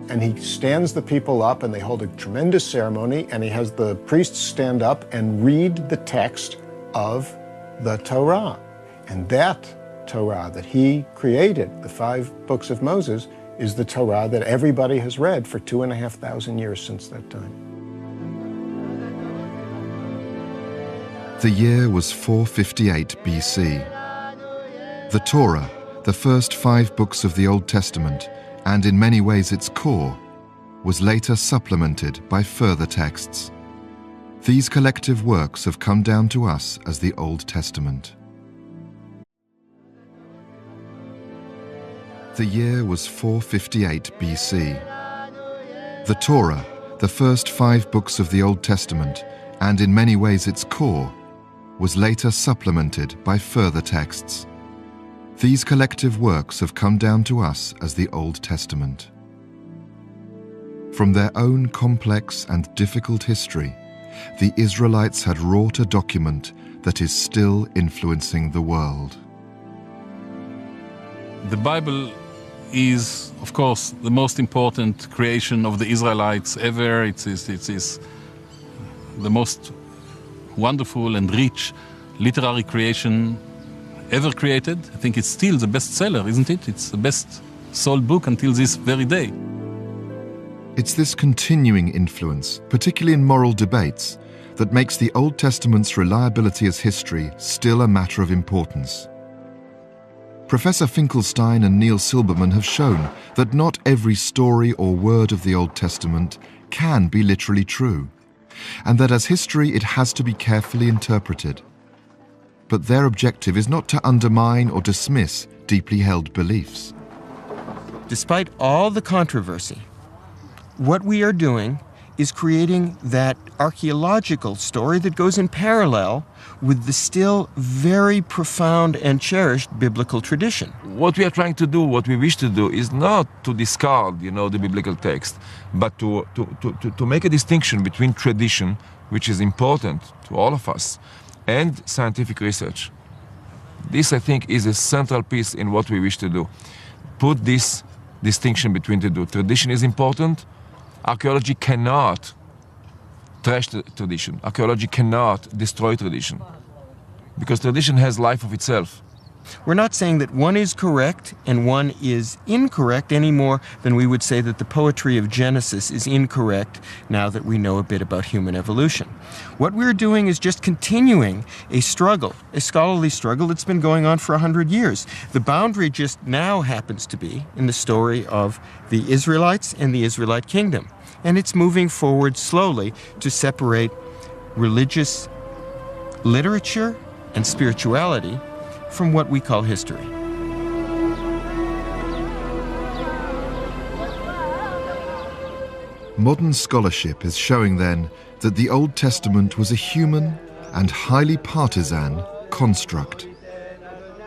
S13: And he stands the people up and they hold a tremendous ceremony, and he has the priests stand up and read the text of the Torah. And that Torah that he created, the 5 books of Moses, is the Torah that everybody has read for 2,500 years since that time.
S1: The year was 458 BC. The Torah, the first 5 books of the Old Testament, and in many ways its core, was later supplemented by further texts. These collective works have come down to us as the Old Testament. The year was 458 BC. The Torah, the first 5 books of the Old Testament, and in many ways its core, was later supplemented by further texts. These collective works have come down to us as the Old Testament. From their own complex and difficult history, the Israelites had wrought a document that is still influencing the world.
S11: The Bible is, of course, the most important creation of the Israelites ever. It is the most wonderful and rich literary creation ever created. I think it's still the bestseller, isn't it? It's the best sold book until this very day.
S1: It's this continuing influence, particularly in moral debates, that makes the Old Testament's reliability as history still a matter of importance. Professor Finkelstein and Neil Silberman have shown that not every story or word of the Old Testament can be literally true, and that as history it has to be carefully interpreted. But their objective is not to undermine or dismiss deeply held beliefs.
S2: Despite all the controversy, what we are doing is creating that archaeological story that goes in parallel with the still very profound and cherished biblical tradition.
S3: What we are trying to do, what we wish to do, is not to discard, the biblical text, but to make a distinction between tradition, which is important to all of us, and scientific research. This, I think, is a central piece in what we wish to do. Put this distinction between the two. Tradition is important. Archaeology cannot trash the tradition. Archaeology cannot destroy tradition, because tradition has life of itself.
S2: We're not saying that one is correct and one is incorrect any more than we would say that the poetry of Genesis is incorrect now that we know a bit about human evolution. What we're doing is just continuing a struggle, a scholarly struggle that's been going on for 100 years. The boundary just now happens to be in the story of the Israelites and the Israelite kingdom. And it's moving forward slowly to separate religious literature and spirituality from what we call history.
S1: Modern scholarship is showing then that the Old Testament was a human and highly partisan construct.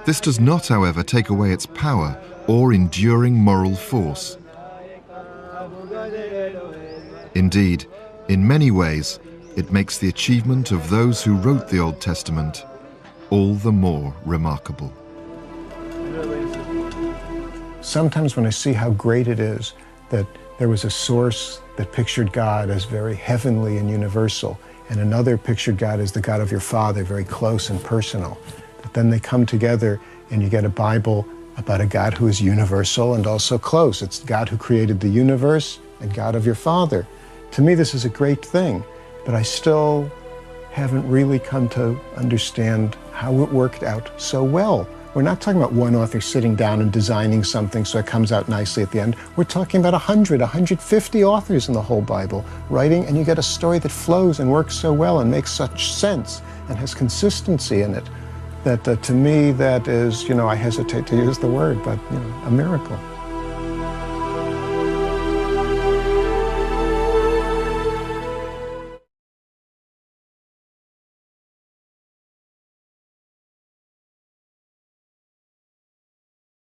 S1: This does not, however, take away its power or enduring moral force. Indeed, in many ways, it makes the achievement of those who wrote the Old Testament all the more remarkable.
S13: Sometimes when I see how great it is that there was a source that pictured God as very heavenly and universal, and another pictured God as the God of your Father, very close and personal, but then they come together and you get a Bible about a God who is universal and also close. It's God who created the universe and God of your Father. To me, this is a great thing, but I still haven't really come to understand how it worked out so well We're not talking about one author sitting down and designing something so it comes out nicely at the end. We're talking about 100, 150 authors in the whole Bible writing, and you get a story that flows and works so well and makes such sense and has consistency in it that to me that is, I hesitate to use the word, but a miracle.